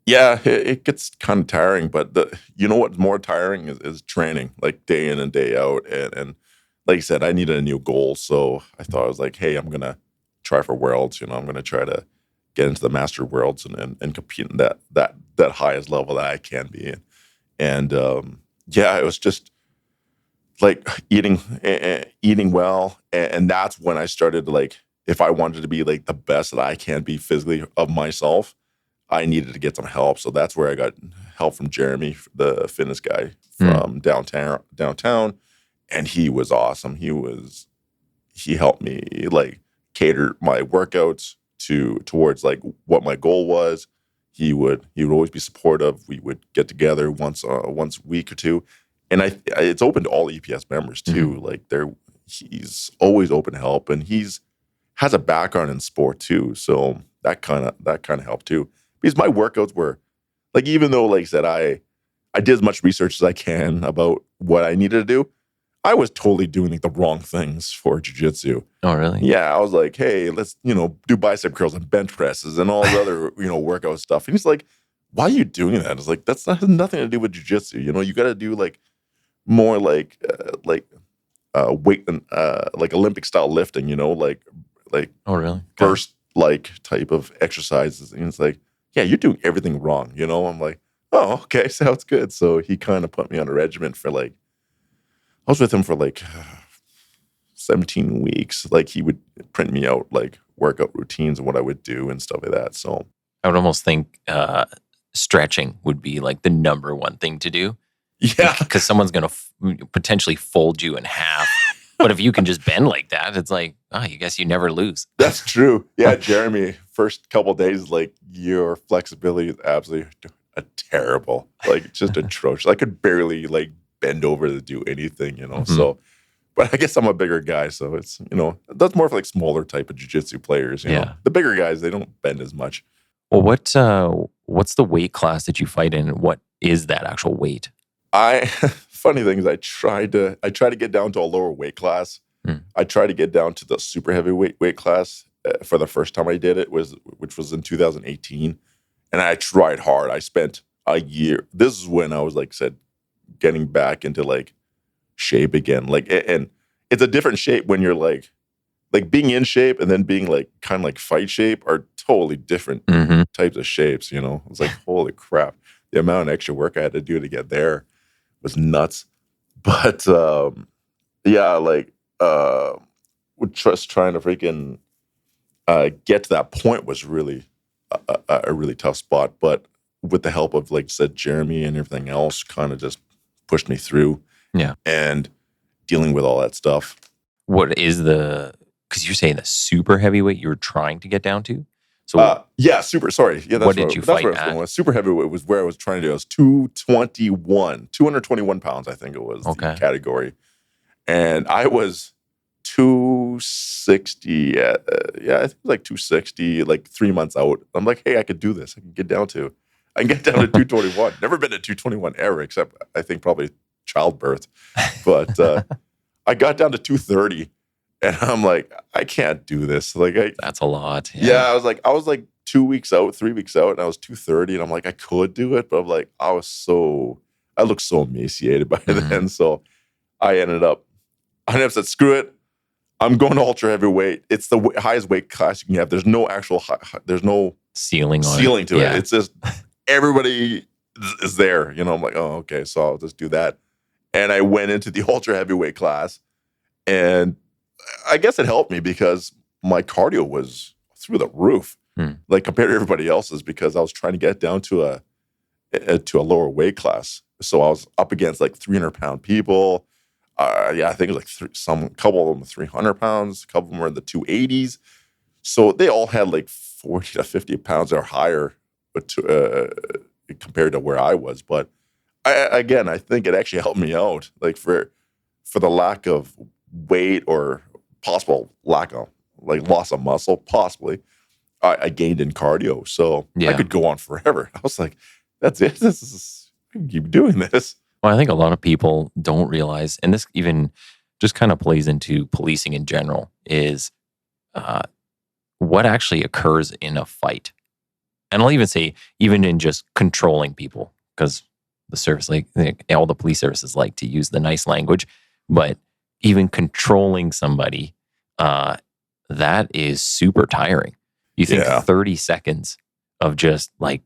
Yeah, it gets kind of tiring, but what's more tiring is training, like day in and day out. And like I said, I needed a new goal. So I thought I was like, hey, I'm going to try for Worlds. I'm going to try to get into the Master Worlds and compete in that highest level that I can be in. And it was just like eating well. And that's when I started like, if I wanted to be like the best that I can be physically of myself, I needed to get some help. So that's where I got help from Jeremy, the fitness guy from downtown. And he was awesome. He helped me like cater my workouts towards like what my goal was. He would always be supportive. We would get together once a week or two. And it's open to all EPS members too. Mm-hmm. Like he's always open to help, and has a background in sport too. So that kind of helped too. Because my workouts were like, even though, like I said, I did as much research as I can about what I needed to do, I was totally doing like the wrong things for jiu-jitsu. Oh, really? Yeah, I was like, hey, let's do bicep curls and bench presses and all the other workout stuff. And he's like, why are you doing that? It's like, has nothing to do with jiu-jitsu. You got to do like more like weight and like Olympic style lifting. Like oh, really? Burst like type of exercises. And it's like, yeah, you're doing everything wrong, I'm like, oh, okay, sounds good. So he kind of put me on a regimen for like, I was with him for like 17 weeks. Like he would print me out like workout routines and what I would do and stuff like that. So I would almost think stretching would be like the number one thing to do. Yeah. Because someone's going to potentially fold you in half. But if you can just bend like that, it's like, you guess you never lose. That's true. Yeah, Jeremy, first couple of days, like your flexibility is absolutely terrible. Like just atrocious. I could barely like bend over to do anything, Mm-hmm. So, but I guess I'm a bigger guy, so it's that's more for like smaller type of jiu-jitsu players. Yeah. The bigger guys, they don't bend as much. Well, what's the weight class that you fight in? What is that actual weight? Funny thing is, I tried to get down to a lower weight class. Mm. I tried to get down to the super heavyweight weight class for the first time I did it, which was in 2018, and I tried hard. I spent a year. This is when I was, like I said, getting back into like shape again. Like, and it's a different shape when you're like being in shape and then being like kind of like fight shape are totally different Mm-hmm. types of shapes. You know, it's like holy crap, the amount of extra work I had to do to get there was nuts. But yeah, like just trying to freaking get to that point was really a really tough spot. But with the help of, like I said, Jeremy and everything else, kind of just pushed me through. Yeah. And dealing with all that stuff. What is because you're saying the super heavyweight you were trying to get down to? So yeah, super. Sorry, yeah, that's what did you that's fight where I was at? going with. Super heavyweight was where I was trying to do. It was 221 pounds, I think it was the category, and I was 260. Yeah, I think it was like 260, like 3 months out. I'm like, hey, I could do this. I can get down to 221. Never been to 221 ever, except I think probably childbirth, but I got down to 230. And I'm like, I can't do this. Like, that's a lot. Yeah, I was like 2 weeks out, 3 weeks out, and I was 230, and I'm like, I could do it, but I'm like, I looked so emaciated by then. So I ended up said, screw it. I'm going to ultra heavyweight. It's the highest weight class you can have. There's no actual, there's no ceiling to it. It's just everybody is there. You know, I'm like, oh, okay, so I'll just do that. And I went into the ultra heavyweight class, and I guess it helped me because my cardio was through the roof, like compared to everybody else's, because I was trying to get down to a lower weight class. So I was up against like 300-pound people. Yeah, I think it was like couple of them were 300 pounds, a couple of them were in the 280s. So they all had like 40 to 50 pounds or higher compared to where I was. But I think it actually helped me out, like for the lack of weight or possible lack of like loss of muscle, possibly I gained in cardio. So I could go on forever. I was like, that's it. I can keep doing this. Well, I think a lot of people don't realize, and this even just kind of plays into policing in general, is what actually occurs in a fight. And I'll even say, even in just controlling people, because the service, like all the police services like to use the nice language, but even controlling somebody, that is super tiring. You think 30 seconds of just like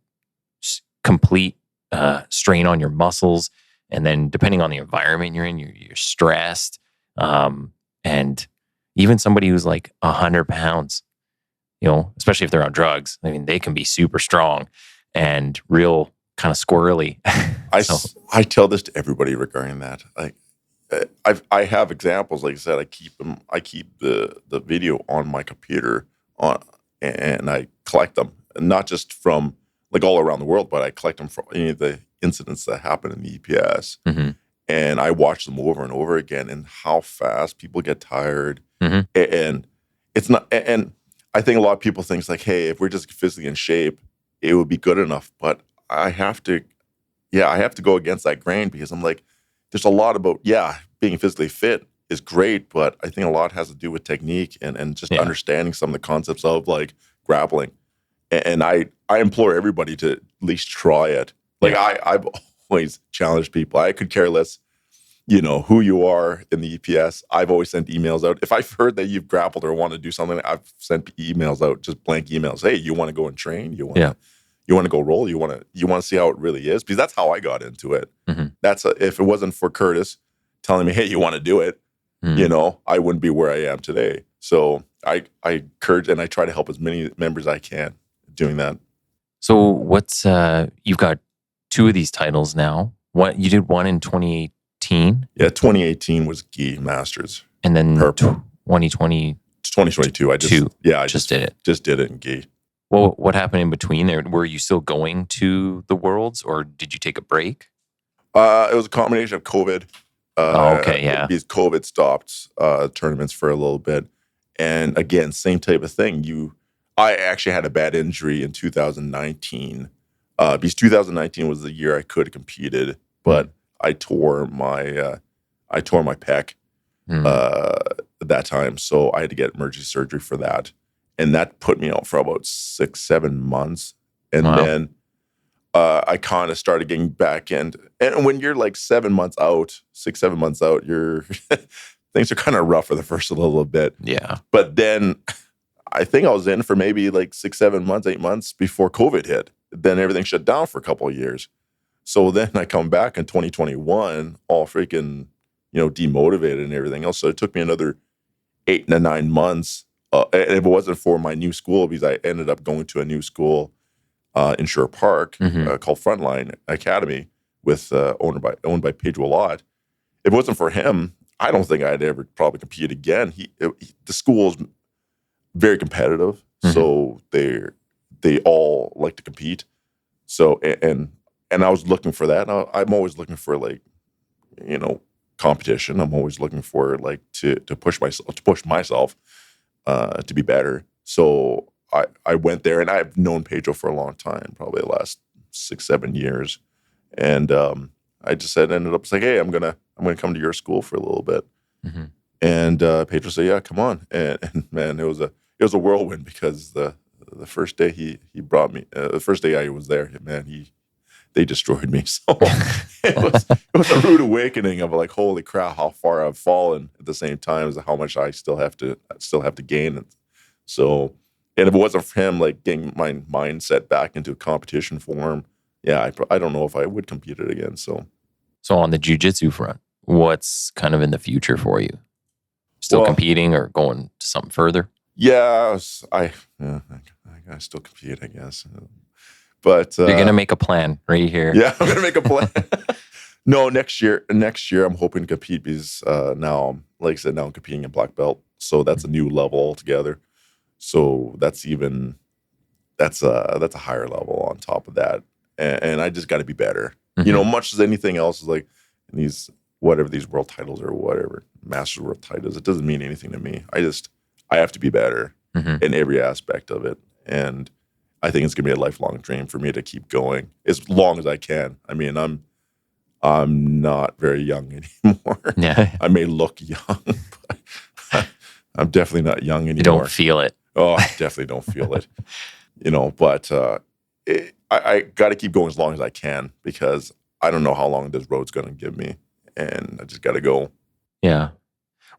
complete strain on your muscles, and then depending on the environment you're in, you're stressed. And even somebody who's like 100 pounds, you know, especially if they're on drugs, I mean, they can be super strong and real kind of squirrely. I tell this to everybody regarding that. Like, I have examples. Like I said, I keep the video on my computer and I collect them, not just from like all around the world, but I collect them from any of the incidents that happen in the EPS. Mm-hmm. And I watch them over and over again, and how fast people get tired. Mm-hmm. And it's not. And I think a lot of people think like, hey, if we're just physically in shape, it would be good enough. But I have to go against that grain, because I'm like, there's a lot about, being physically fit is great, but I think a lot has to do with technique and just understanding some of the concepts of like grappling. And I implore everybody to at least try it. Like I've always challenged people. I could care less, you know, who you are in the EPS. I've always sent emails out. If I've heard that you've grappled or want to do something, I've sent emails out, just blank emails. Hey, you want to go and train? You want to go roll? You want to see how it really is? Because that's how I got into it. Mm-hmm. If it wasn't for Curtis telling me, hey, you want to do it, you know, I wouldn't be where I am today. So I encourage and I try to help as many members as I can doing that. So what's you've got 2 of these titles now. What you did one in 2018? Yeah, 2018 was Gi Masters. And then Purple. 2020 2022. I just did it. Just did it in Gi. Well, what happened in between there? Were you still going to the Worlds, or did you take a break? It was a combination of COVID. Because COVID stopped tournaments for a little bit. And again, same type of thing. I actually had a bad injury in 2019. Because 2019 was the year I could have competed, but I tore my pec that time, so I had to get emergency surgery for that, and that put me out for about 6-7 months, and then I kind of started getting back in. And when you're like 7 months out, 6-7 months out, you're things are kind of rough for the first little bit. Yeah. But then I think I was in for maybe like 6-7 months, 8 months before COVID hit. Then everything shut down for a couple of years. So then I come back in 2021, all freaking, demotivated and everything else. So it took me another 8 to 9 months. And if it wasn't for my new school, because I ended up going to a new school in Shore Park called Frontline Academy, with owned by Pedro Lott. If it wasn't for him, I don't think I'd ever probably compete again. The school's very competitive, so they all like to compete. So and I was looking for that. And I'm always looking for competition. I'm always looking for to push myself to be better. So I went there, and I've known Pedro for a long time, probably the last 6-7 years, and I just ended up saying, hey, I'm gonna come to your school for a little bit, and Pedro said, yeah, come on, and man, it was a whirlwind, because the first day he brought me, the first day I was there, man, they destroyed me. So it was a rude awakening of like, holy crap, how far I've fallen, at the same time as how much I still have to gain. So, and if it wasn't for him, getting my mindset back into competition form, yeah, I don't know if I would compete it again. So on the jiu-jitsu front, what's kind of in the future for you? Still competing or going to something further? Yeah, I still compete, I guess. But you're gonna make a plan right here. Yeah, I'm gonna make a plan. No, next year I'm hoping to compete, because now, like I said, now I'm competing in black belt, so that's a new level altogether. So that's a higher level on top of that, and I just got to be better. Much as anything else, is like these world titles or whatever, Masters World titles, it doesn't mean anything to me. I have to be better in every aspect of it, and I think it's gonna be a lifelong dream for me to keep going as long as I can. I mean, I'm not very young anymore. Yeah. I may look young, but I'm definitely not young anymore. You don't feel it. Oh, I definitely don't feel it. But I got to keep going as long as I can, because I don't know how long this road's going to give me, and I just got to go. Yeah.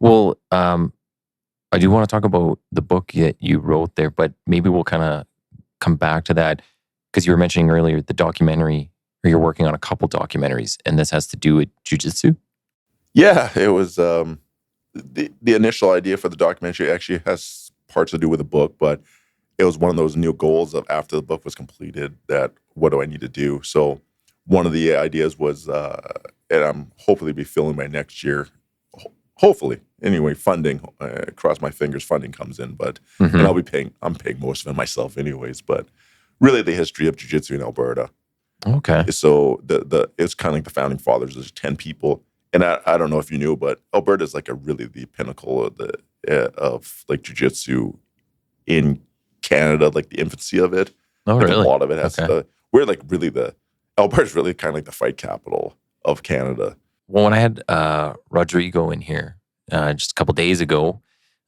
Well, I do want to talk about the book that you wrote there, but maybe we'll kind of come back to that, because you were mentioning earlier the documentary, or you're working on a couple documentaries, and this has to do with jiu-jitsu. Yeah, it was the initial idea for the documentary actually has parts to do with the book, but it was one of those new goals of, after the book was completed, that what do I need to do? So one of the ideas was, and I'm hopefully be filming by next year. Hopefully, anyway, funding, cross my fingers, funding comes in, but and I'm paying most of it myself anyways, but really the history of jiu-jitsu in Alberta. Okay. So it's kind of like the founding fathers. There's 10 people, and I don't know if you knew, but Alberta is really the pinnacle of jiu-jitsu in Canada, like the infancy of it. Oh, really? A lot of it has Alberta's really kind of like the fight capital of Canada. Well, when I had Rodrigo in here just a couple days ago,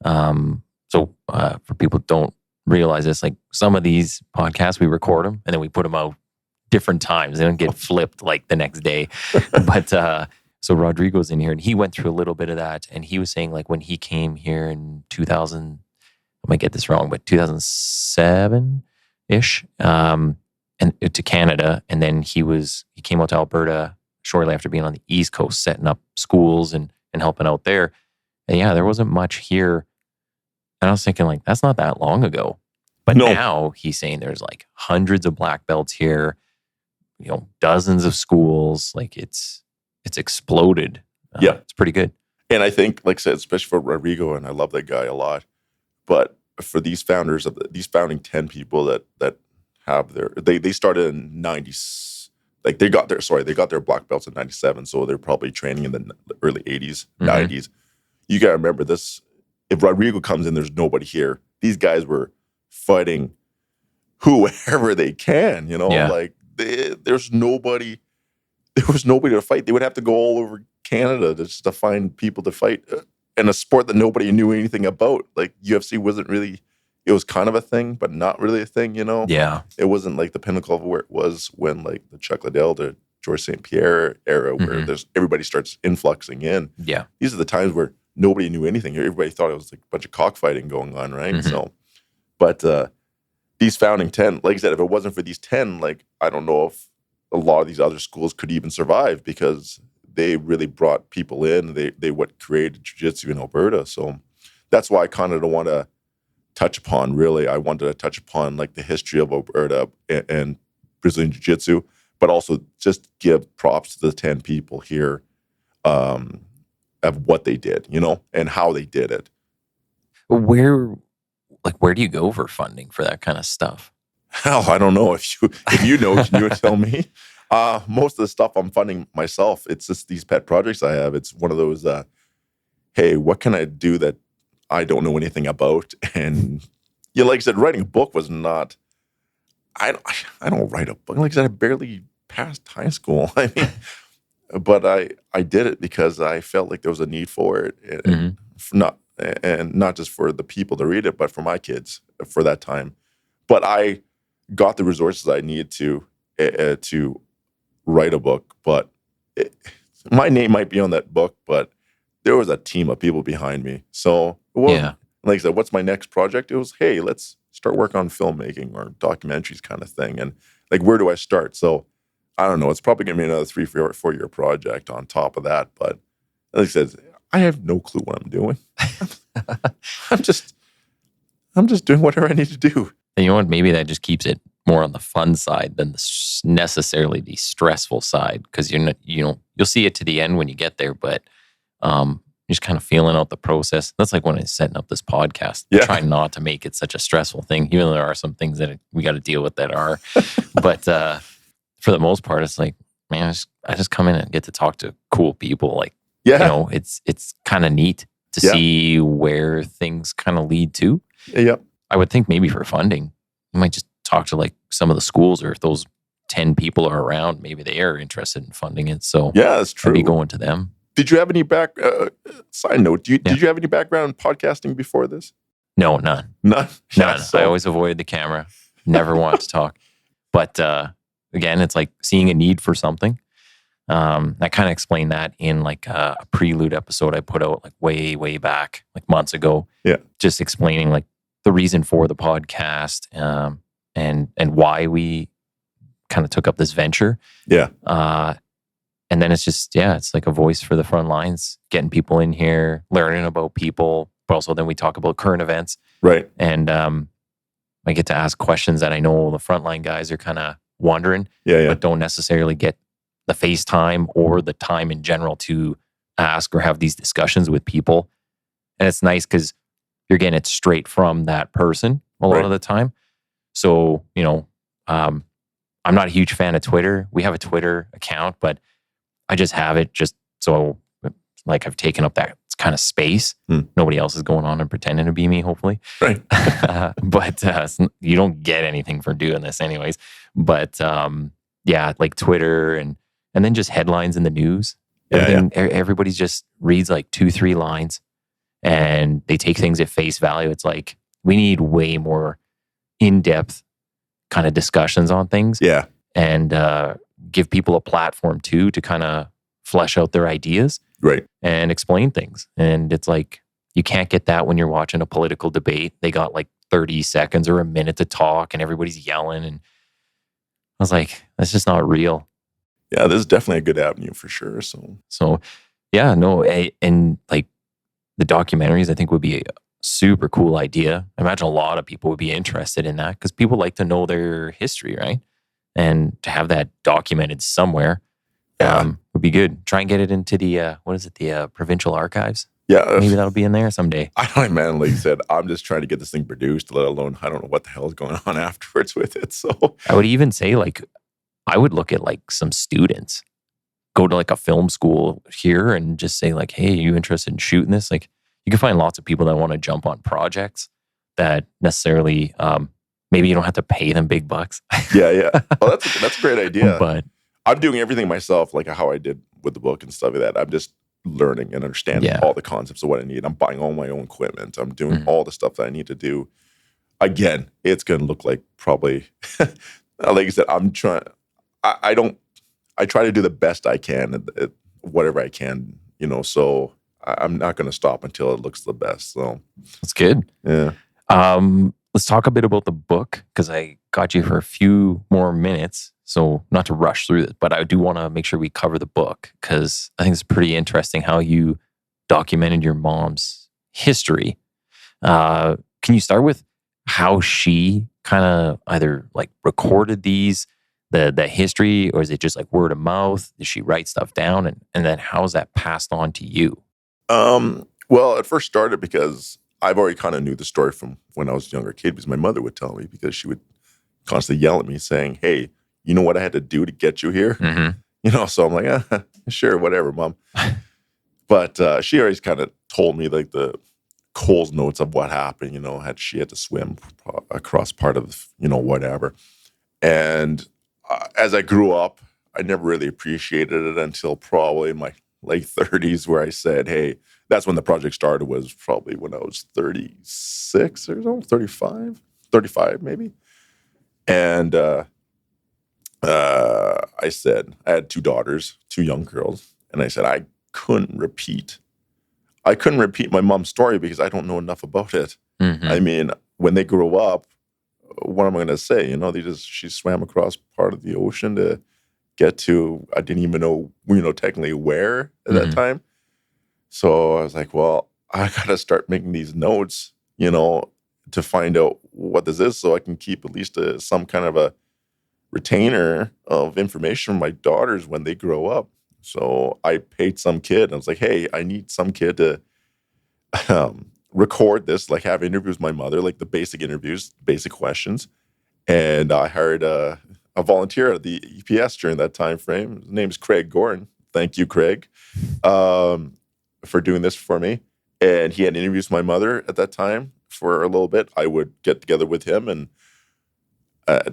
so for people who don't realize this, some of these podcasts, we record them and then we put them out different times. They don't get flipped the next day. But so Rodrigo's in here, and he went through a little bit of that, and he was saying when he came here in 2000, I might get this wrong, but 2007-ish, and to Canada, and then he came out to Alberta shortly after being on the East Coast, setting up schools and helping out there. And yeah, there wasn't much here. And I was thinking, that's not that long ago. But now he's saying there's hundreds of black belts here, dozens of schools. It's exploded. Yeah. It's pretty good. And I think, like I said, especially for Rodrigo, and I love that guy a lot, but for these founders these founding 10 people that have they started in 90s. They got their black belts in 97, so they're probably training in the early 80s, 90s. You got to remember this. If Rodrigo comes in, there's nobody here. These guys were fighting whoever they can, there's nobody. there was nobody to fight. They would have to go all over Canada just to find people to fight in a sport that nobody knew anything about. Like UFC wasn't really, it was kind of a thing, but not really a thing, you know? Yeah. It wasn't like the pinnacle of where it was when like the Chuck Liddell to George St. Pierre era where there's everybody starts influxing in. Yeah. These are the times where nobody knew anything. Everybody thought it was like a bunch of cockfighting going on, right? So, but these founding 10, like I said, if it wasn't for these 10, like I don't know if a lot of these other schools could even survive because they really brought people in. They what created jiu-jitsu in Alberta. So that's why I kind of don't want to touch upon, really. I wanted to touch upon like the history of Alberta and Brazilian jiu-jitsu, but also just give props to the 10 people here of what they did, you know, and how they did it. Where do you go for funding for that kind of stuff? Hell, I don't know. If you know, can you tell me? Most of the stuff I'm funding myself. It's just these pet projects I have. It's one of those, hey, what can I do that I don't know anything about? And yeah, like I said, writing a book was not, I don't write a book. Like I said, I barely passed high school. I mean, but I did it because I felt like there was a need for it. And not just for the people to read it, but for my kids for that time. But I got the resources I needed to write a book. But my name might be on that book, but there was a team of people behind me. So it wasn't, like I said, what's my next project? It was, hey, let's start work on filmmaking or documentaries kind of thing. And like, where do I start? So I don't know. It's probably going to be another 3 or 4 year project on top of that. But like I said, I have no clue what I'm doing. I'm just doing whatever I need to do. And you know what? Maybe that just keeps it more on the fun side than necessarily the stressful side, because you'll see it to the end when you get there, but you're just kind of feeling out the process. That's like when I'm setting up this podcast. Yeah. Trying not to make it such a stressful thing, even though there are some things that we got to deal with that are. But for the most part, it's like, man, I just come in and get to talk to cool people. Like, you know, it's kind of neat to see where things kind of lead to. Yep. I would think maybe for funding, you might just talk to like some of the schools, or if those 10 people are around, maybe they are interested in funding it. So yeah, that's true. Maybe going to them. Did you have any side note? Did you have any background in podcasting before this? No, none. None. None. So, I always avoided the camera. Never wanted to talk. But again, it's like seeing a need for something. I kind of explained that in like a prelude episode I put out like way back, like months ago. Yeah. Just explaining like the reason for the podcast and why we kind of took up this venture. Yeah. And then it's just, it's like a voice for the front lines, getting people in here, learning about people, but also then we talk about current events. Right. And I get to ask questions that I know the frontline guys are kind of wondering, but don't necessarily get the FaceTime or the time in general to ask or have these discussions with people. And it's nice because you're getting it straight from that person a lot of the time. So, you know, I'm not a huge fan of Twitter. We have a Twitter account, but I just have it just so like I've taken up that kind of space. Nobody else is going on and pretending to be me, hopefully. Right. But you don't get anything for doing this anyways. But like Twitter and then just headlines in the news. Everybody's just reads like 2-3 lines and they take things at face value. It's like we need way more in-depth kind of discussions on things. Yeah. And give people a platform too to kind of flesh out their ideas. Right. And explain things. And it's like, you can't get that when you're watching a political debate. They got like 30 seconds or a minute to talk and everybody's yelling. And I was like, that's just not real. Yeah, this is definitely a good avenue for sure. So and like the documentaries, I think would be a super cool idea. I imagine a lot of people would be interested in that because people like to know their history, right? And to have that documented somewhere would be good. Try and get it into the, the provincial archives? Yeah. Maybe that'll be in there someday. I don't know, man. Like you said, I'm just trying to get this thing produced, let alone, I don't know what the hell is going on afterwards with it. So I would even say like, I would look at like some students, go to like a film school here and just say like, hey, are you interested in shooting this? Like you can find lots of people that want to jump on projects that necessarily, maybe you don't have to pay them big bucks. Yeah. Well, that's a great idea. But I'm doing everything myself, like how I did with the book and stuff like that. I'm just learning and understanding all the concepts of what I need. I'm buying all my own equipment. I'm doing all the stuff that I need to do. Again, it's going to look like probably, like I said, I try to do the best I can at whatever I can, so I'm not going to stop until it looks the best. So that's good. Yeah. Let's talk a bit about the book, because I got you for a few more minutes. So not to rush through it, but I do want to make sure we cover the book, because I think it's pretty interesting how you documented your mom's history. Can you start with how she kind of either like recorded the history, or is it just like word of mouth? Did she write stuff down? And then how's that passed on to you? Well, it first started because I've already kind of knew the story from when I was a younger kid, because my mother would tell me, because she would constantly yell at me saying, "Hey, you know what I had to do to get you here?" So I'm like, sure, whatever, Mom. But she always kind of told me like the Cole's notes of what happened, she had to swim across part of, whatever. And as I grew up, I never really appreciated it until probably in my late 30s, where I said, hey, that's when the project started, was probably when I was 36 or so, 35 maybe. And I said, I had 2 daughters, 2 young girls. And I said, I couldn't repeat my mom's story because I don't know enough about it. I mean, when they grew up, what am I going to say? She swam across part of the ocean to get to, I didn't even know, technically where at that time. So I was like, well, I got to start making these notes, to find out what this is, so I can keep at least some kind of a retainer of information from my daughters when they grow up. So I paid some kid. I was like, hey, I need some kid to record this, like have interviews with my mother, like the basic interviews, basic questions. And I hired a volunteer at the EPS during that time frame. His name is Craig Gordon. Thank you, Craig, for doing this for me. And he had interviews with my mother at that time for a little bit. I would get together with him and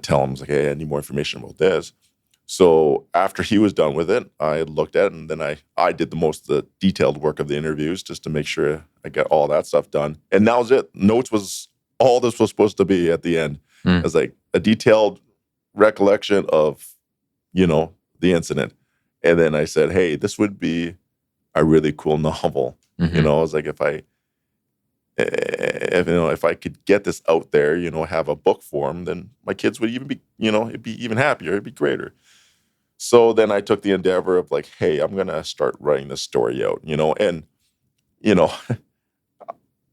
tell him, like, hey, I need more information about this. So after he was done with it, I looked at it, and then I did the detailed work of the interviews just to make sure I got all that stuff done. And that was it. Notes was all this was supposed to be at the end. It was like a detailed recollection of, the incident. And then I said, hey, this would be a really cool novel. I was like, if I could get this out there, have a book form, then my kids would even be, it'd be even happier. It'd be greater. So then I took the endeavor of like, hey, I'm going to start writing this story out, and,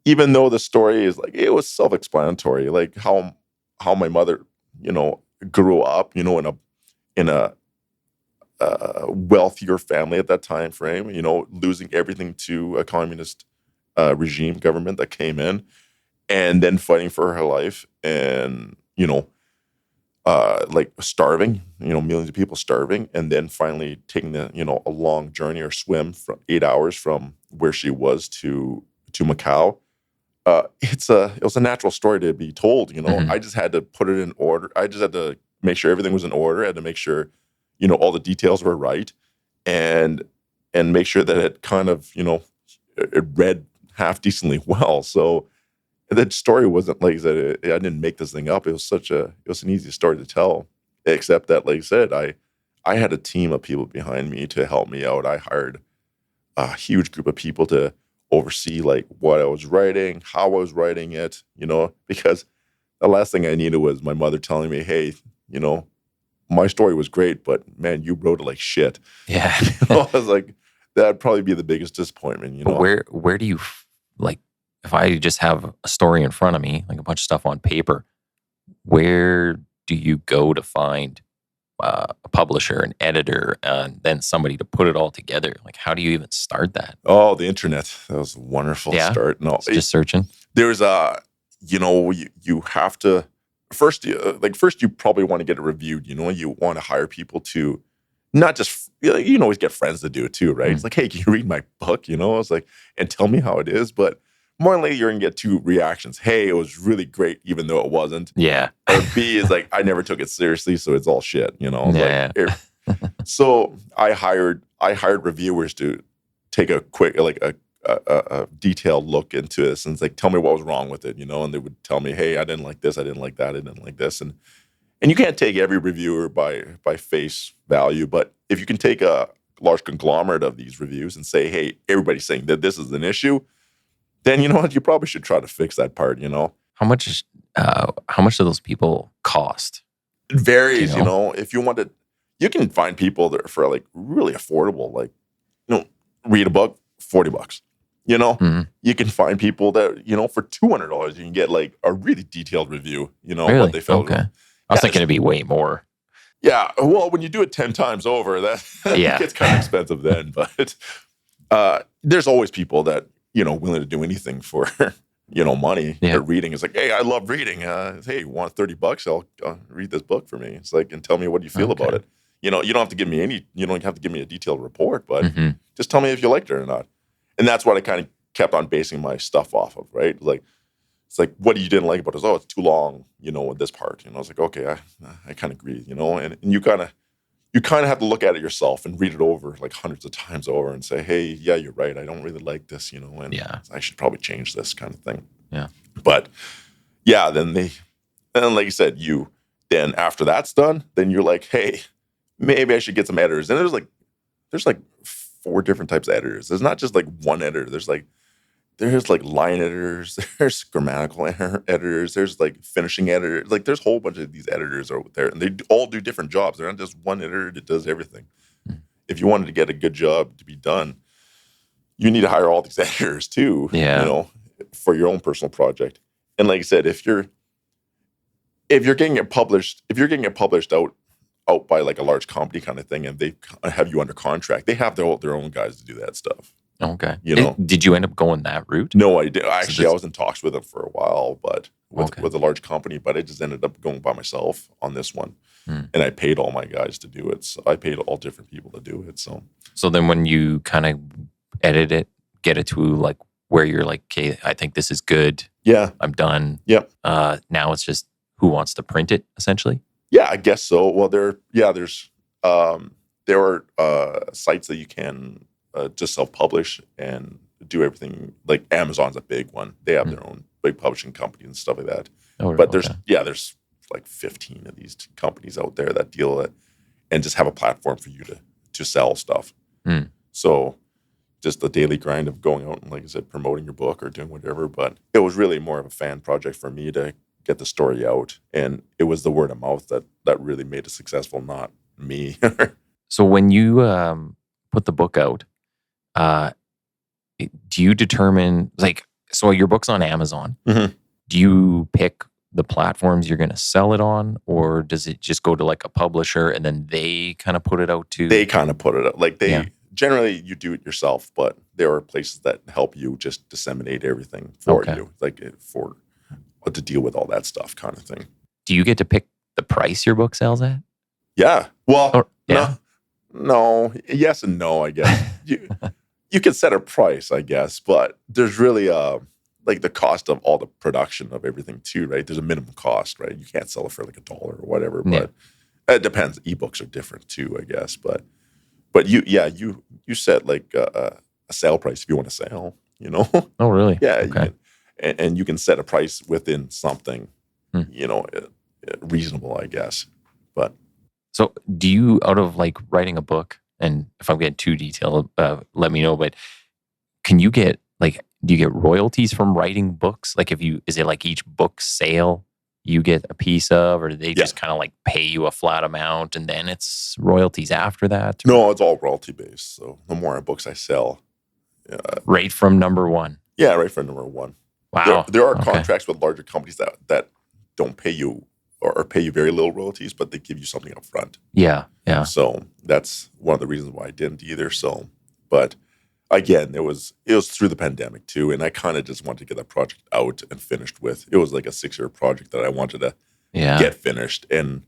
even though the story is like, it was self-explanatory, like how my mother, grew up, in a wealthier family at that time frame, losing everything to a communist regime government that came in, and then fighting for her life, and, like starving, millions of people starving, and then finally taking a long journey or swim from 8 hours from where she was to Macau. It was a natural story to be told, I just had to put it in order. I just had to make sure everything was in order. I had to make sure, all the details were right, and make sure that it kind of, it read half decently well. So that story wasn't like that. I didn't make this thing up. It was an easy story to tell, except that, like I said, I had a team of people behind me to help me out. I hired a huge group of people to oversee like what I was writing, how I was writing it, because the last thing I needed was my mother telling me, hey, my story was great, but man, you wrote it like shit. Yeah. I was like, that'd probably be the biggest disappointment, But where do you, like, if I just have a story in front of me, like a bunch of stuff on paper, where do you go to find a publisher, an editor, and then somebody to put it all together? Like, how do you even start that? Oh, the internet. That was a wonderful start. No, it's just searching. There's you have to first you probably want to get it reviewed. You want to hire people to not just, you always get friends to do it too, right? It's like, hey, can you read my book? It's like, and tell me how it is. But more than likely, you're going to get 2 reactions. Hey, it was really great, even though it wasn't. Yeah. Or B is like, I never took it seriously, so it's all shit, Yeah. So I hired reviewers to take a quick, like a detailed look into this and it's like, tell me what was wrong with it, and they would tell me, hey, I didn't like this, I didn't like that, I didn't like this. And you can't take every reviewer by face value, but if you can take a large conglomerate of these reviews and say, hey, everybody's saying that this is an issue, then you know what, you probably should try to fix that part, How much do those people cost? It varies, if you want to, you can find people that are for like really affordable, like, read a book, $40. You can find people that, for $200, you can get like a really detailed review, Really? what they felt. Okay. I was thinking it'd be way more. Yeah. Well, when you do it 10 times over, that gets kind of expensive then. But there's always people that, willing to do anything for, money. Yeah. Reading is like, hey, I love reading. Hey, you want $30? I'll read this book for me. It's like, and tell me what you feel about it. You don't have to give me you don't have to give me a detailed report, but just tell me if you liked it or not. And that's what I kind of kept on basing my stuff off of, right? Like, it's like, what you didn't like about it? Oh, it's too long, with this part. I was like, okay, I kind of agree, and you kind of have to look at it yourself and read it over like hundreds of times over and say, hey, yeah, you're right. I don't really like this, and I should probably change this kind of thing. Yeah. But yeah, then like you said, then after that's done, then you're like, hey, maybe I should get some editors. And there's like 4 different types of editors. There's not just like one editor. There's like line editors, there's grammatical editors, there's like finishing editors. Like there's a whole bunch of these editors out there, and they all do different jobs. They're not just one editor that does everything. If you wanted to get a good job to be done, you need to hire all these editors too. For your own personal project. And like I said, if you're getting it published out by like a large company kind of thing, and they have you under contract, they have their own guys to do that stuff. Okay. Did you end up going that route? No, I did. Actually, I was in talks with them for a while, but with a large company, but I just ended up going by myself on this one. And I paid all my guys to do it. So I paid all different people to do it. So then when you kind of edit it, get it to like where you're like, okay, I think this is good. Yeah. I'm done. Yep. Now it's just who wants to print it, essentially? Yeah, I guess so. Well, there are sites that you can just self-publish and do everything. Like Amazon's a big one. They have their own big publishing company and stuff like that. But there's like 15 of these companies out there that deal it and just have a platform for you to sell stuff. So just the daily grind of going out and, like I said, promoting your book or doing whatever. But it was really more of a fan project for me to get the story out. And it was the word of mouth that really made it successful, not me. So when you put the book out, do you determine, like, so your book's on Amazon. Do you pick the platforms you're going to sell it on, or does it just go to like a publisher and then they kind of put it out too? They kind of put it out. Like generally you do it yourself, but there are places that help you just disseminate everything for you, like to deal with all that stuff kind of thing. Do you get to pick the price your book sells at? Yeah. Well, no, yes and no, I guess. You can set a price, I guess, but there's really like the cost of all the production of everything too, right? There's a minimum cost, right? You can't sell it for like $1 or whatever, but it depends. Ebooks are different too, I guess, but you set like a sale price if you want to sell, Oh, really? Yeah. Okay. And you can set a price within something, reasonable, I guess. But so do you, out of like writing a book, and if I'm getting too detailed, let me know, but can you get like, do you get royalties from writing books? Like is it like each book sale you get a piece of, or do they just kind of like pay you a flat amount and then it's royalties after that? No, it's all royalty based. So the more books I sell. Right from number one. Yeah, right from number one. Wow. There are contracts with larger companies that don't pay you or pay you very little royalties, but they give you something up front. Yeah. So that's one of the reasons why I didn't either. So, but again, it was through the pandemic too, and I kind of just wanted to get that project out and finished with. It was like a 6-year project that I wanted to get finished, and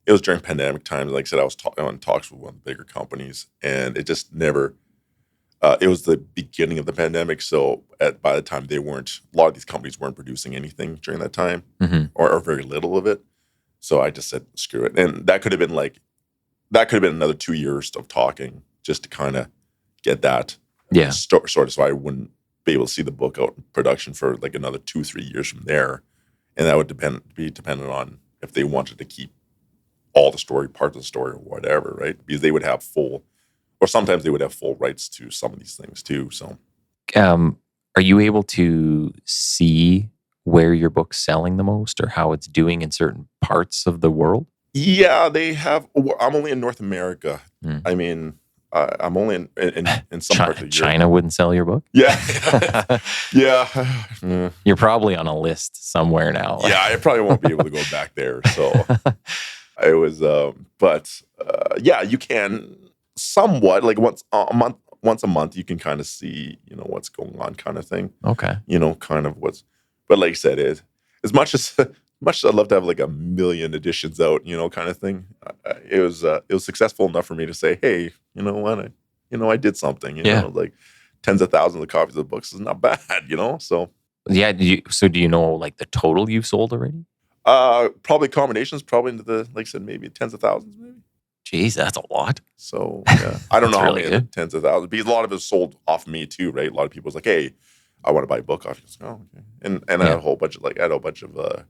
it was during pandemic times. Like I said, I was in talks with one of the bigger companies, and it just never. It was the beginning of the pandemic, so by the time a lot of these companies weren't producing anything during that time, or very little of it. So I just said, screw it. And that could have been like that could have been another 2 years of talking just to kind of get that Yeah. sort of, so I wouldn't be able to see the book out in production for like another 2-3 years from there. And that would be dependent on if they wanted to keep all the story, parts of the story, or whatever, right? Because they would have full, or sometimes they would have full rights to some of these things too. So, Are you able to see where your book's selling the most or how it's doing in certain parts of the world? yeah, they have. I'm only in North America. Hmm. I mean, I'm only in some parts of Europe. China wouldn't sell your book? Yeah, yeah. You're probably on a list somewhere now. Yeah, I probably won't be able to go back there. So I was, but yeah, you can somewhat like once a month, you can kind of see, what's going on, kind of thing. Okay. Kind of what's, but like I said, as much as I'd love to have like 1 million editions out, kind of thing. It was successful enough for me to say, hey, you know what, I did something. Like tens of thousands of copies of books is not bad, So yeah. Do you know like the total you've sold already? Probably combinations, probably into the, like I said, maybe tens of thousands, maybe. Jeez, that's a lot. So yeah, I don't know how really many good. tens of thousands. Because a lot of it's sold off me too, right? A lot of people's like, hey, I want to buy a book off you. Oh, okay. And I had a whole bunch of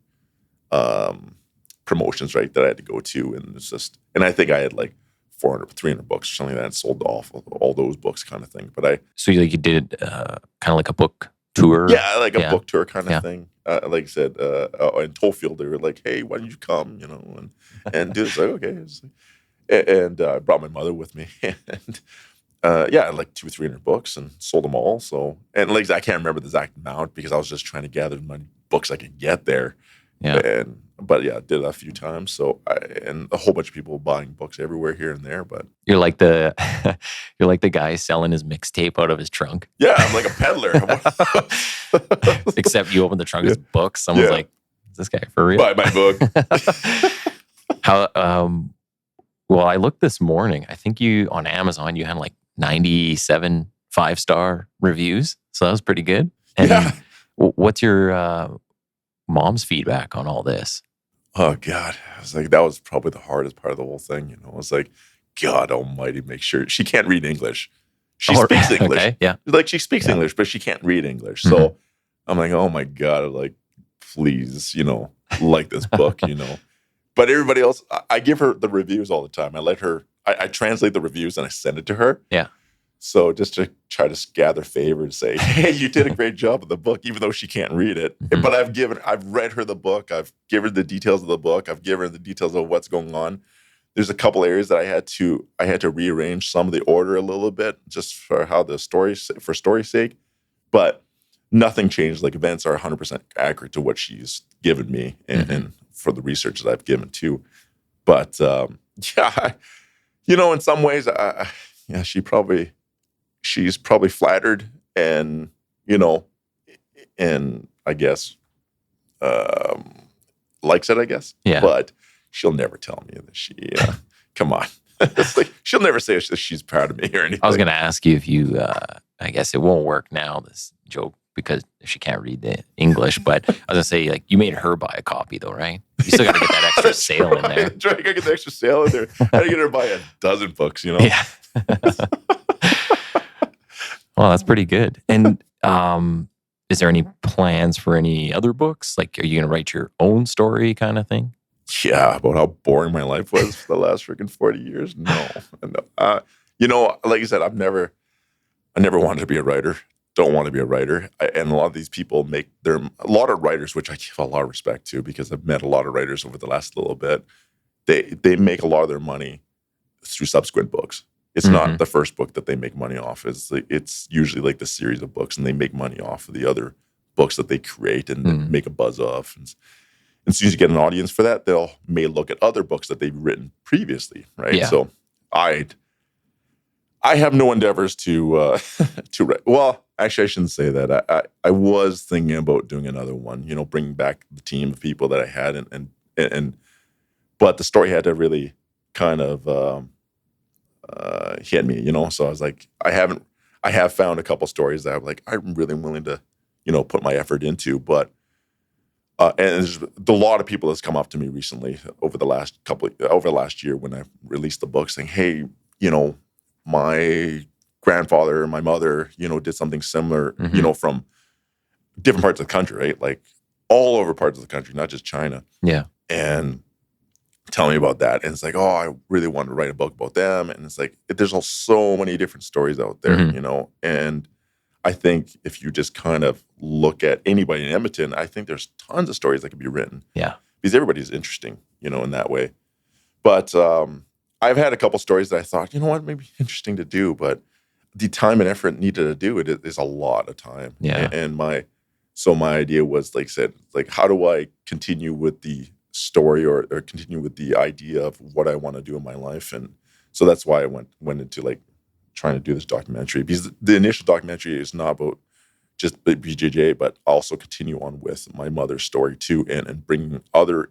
promotions, right, that I had to go to, and it's just, and I think I had like 300 books or something like that, and sold off all those books, kind of thing. But So you did kind of like a book tour? yeah, like a book tour kind of thing. Like I said, in Tollfield, they were like, hey, why don't you come, and do this. Like, okay. And I brought my mother with me, and yeah, I had like 200-300 books and sold them all. So, and like I can't remember the exact amount because I was just trying to gather as many books I could get there. Yeah. But yeah, I did it a few times. So, and a whole bunch of people buying books everywhere here and there. But You're like the guy selling his mixtape out of his trunk. yeah, I'm like a peddler. Except you open the trunk, it's books. Someone's like, "Is this guy for real?" Buy my book. How? Well, I looked this morning. I think on Amazon you had like 97 5-star reviews, so that was pretty good. And Yeah. what's your mom's feedback on all this? Oh God, I was like, that was probably the hardest part of the whole thing. I was like, God Almighty, make sure she can't read English. She speaks English. Okay, yeah. Like she speaks English, but she can't read English. So I'm like, oh my God, like, please, like this book, But everybody else, I give her the reviews all the time. I translate the reviews and I send it to her. Yeah. So just to try to gather favor and say, hey, you did a great job with the book, even though she can't read it. Mm-hmm. But I've read her the book. I've given her the details of the book. I've given her the details of what's going on. There's a couple areas that I had to rearrange some of the order a little bit just for for story's sake. But nothing changed. Like events are 100% accurate to what she's given me and for the research that I've given too. But yeah, in some ways, she's probably flattered and, and I guess likes it, I guess. Yeah. But she'll never tell me that she, come on. It's like, she'll never say she's proud of me or anything. I was going to ask you if you, I guess it won't work now, this joke, because she can't read the English, but I was going to say, like, you made her buy a copy though, right? You still got to get that extra sale in there. Try to get the extra sale in there. I got to get her to buy a dozen books, Yeah. Well, that's pretty good. And is there any plans for any other books? Like, are you going to write your own story kind of thing? Yeah, about how boring my life was for the last freaking 40 years. No. Like I said, I never wanted to be a writer. Don't want to be a writer. And a lot of these people a lot of writers, which I give a lot of respect to because I've met a lot of writers over the last little bit. They make a lot of their money through subsequent books. It's not the first book that they make money off. It's usually like the series of books, and they make money off of the other books that they create and make a buzz off. And as soon as you get an audience for that, may look at other books that they've written previously, right? Yeah. So I have no endeavors to write. Well, actually, I shouldn't say that. I was thinking about doing another one. Bringing back the team of people that I had, and but the story had to really kind of hit me. So I was like, I have found a couple stories that I'm like, I'm really willing to, put my effort into, but And there's a lot of people that's come up to me recently over the last year when I released the book saying, hey, my grandfather and my mother, did something similar, from different parts of the country, right? Like all over parts of the country, not just China. Yeah. And tell me about that. And it's like, oh, I really want to write a book about them. And it's like, there's so many different stories out there, and I think if you just kind of look at anybody in Edmonton, I think there's tons of stories that could be written. Yeah. Because everybody's interesting, in that way. But I've had a couple stories that I thought, maybe interesting to do, but the time and effort needed to do it is a lot of time. Yeah. And my idea was, like I said, like, how do I continue with the story or continue with the idea of what I want to do in my life? And so that's why I went into like trying to do this documentary, because the initial documentary is not about just BJJ, but also continue on with my mother's story too, and bringing other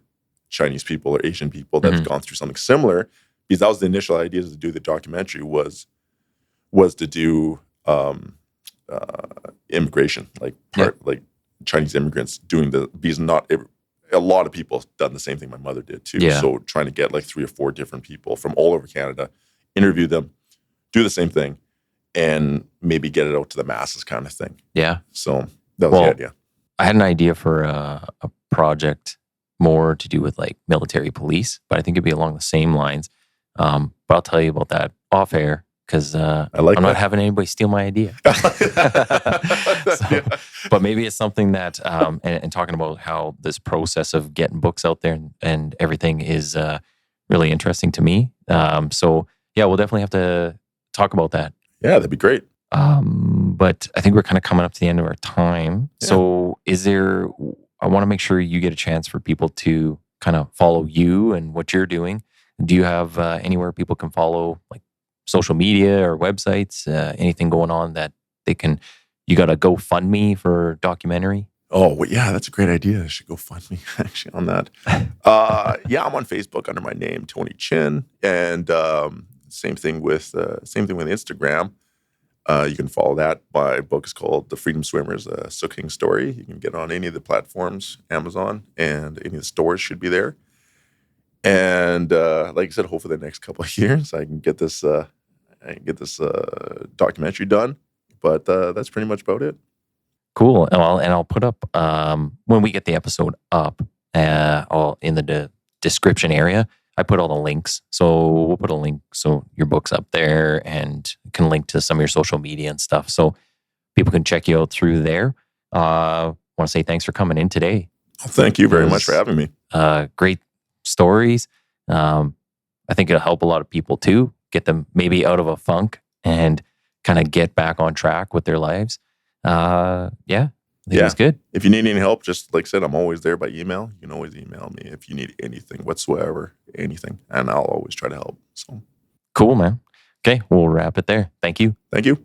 Chinese people or Asian people that have gone through something similar. Because that was the initial idea to do the documentary was to do immigration, like Chinese immigrants doing because a lot of people have done the same thing my mother did too. Yeah. So trying to get like 3 or 4 different people from all over Canada, interview them, do the same thing, and maybe get it out to the masses kind of thing. Yeah. So that was the idea. I had an idea for a project more to do with like military police, but I think it'd be along the same lines. But I'll tell you about that off air because I'm not having anybody steal my idea. But maybe it's something that, and talking about how this process of getting books out there and everything is really interesting to me. So yeah, we'll definitely have to talk about that. Yeah, that'd be great. But I think we're kind of coming up to the end of our time. Yeah. So I want to make sure you get a chance for people to kind of follow you and what you're doing. Do you have anywhere people can follow, like social media or websites, anything going on that they can, you got a GoFundMe for documentary? Oh, well, yeah, that's a great idea. I should go fund me actually on that. Yeah, I'm on Facebook under my name, Tony Chin, and same thing with Instagram. You can follow that. My book is called The Freedom Swimmers, a Sooking Story. You can get it on any of the platforms, Amazon, and any of the stores should be there. And like I said, hopefully the next couple of years I can get this documentary done. But that's pretty much about it. Cool. And I'll put up when we get the episode up, all in the description area. I put all the links, so we'll put a link so your book's up there, and can link to some of your social media and stuff, so people can check you out through there. I want to say thanks for coming in today. Well, thank you very much for having me. Great stories. I think it'll help a lot of people too, get them maybe out of a funk and kind of get back on track with their lives. I think it's good. If you need any help, just like I said, I'm always there by email. You can always email me if you need anything whatsoever, anything, and I'll always try to help. So cool, man. Okay, we'll wrap it there. Thank you. Thank you.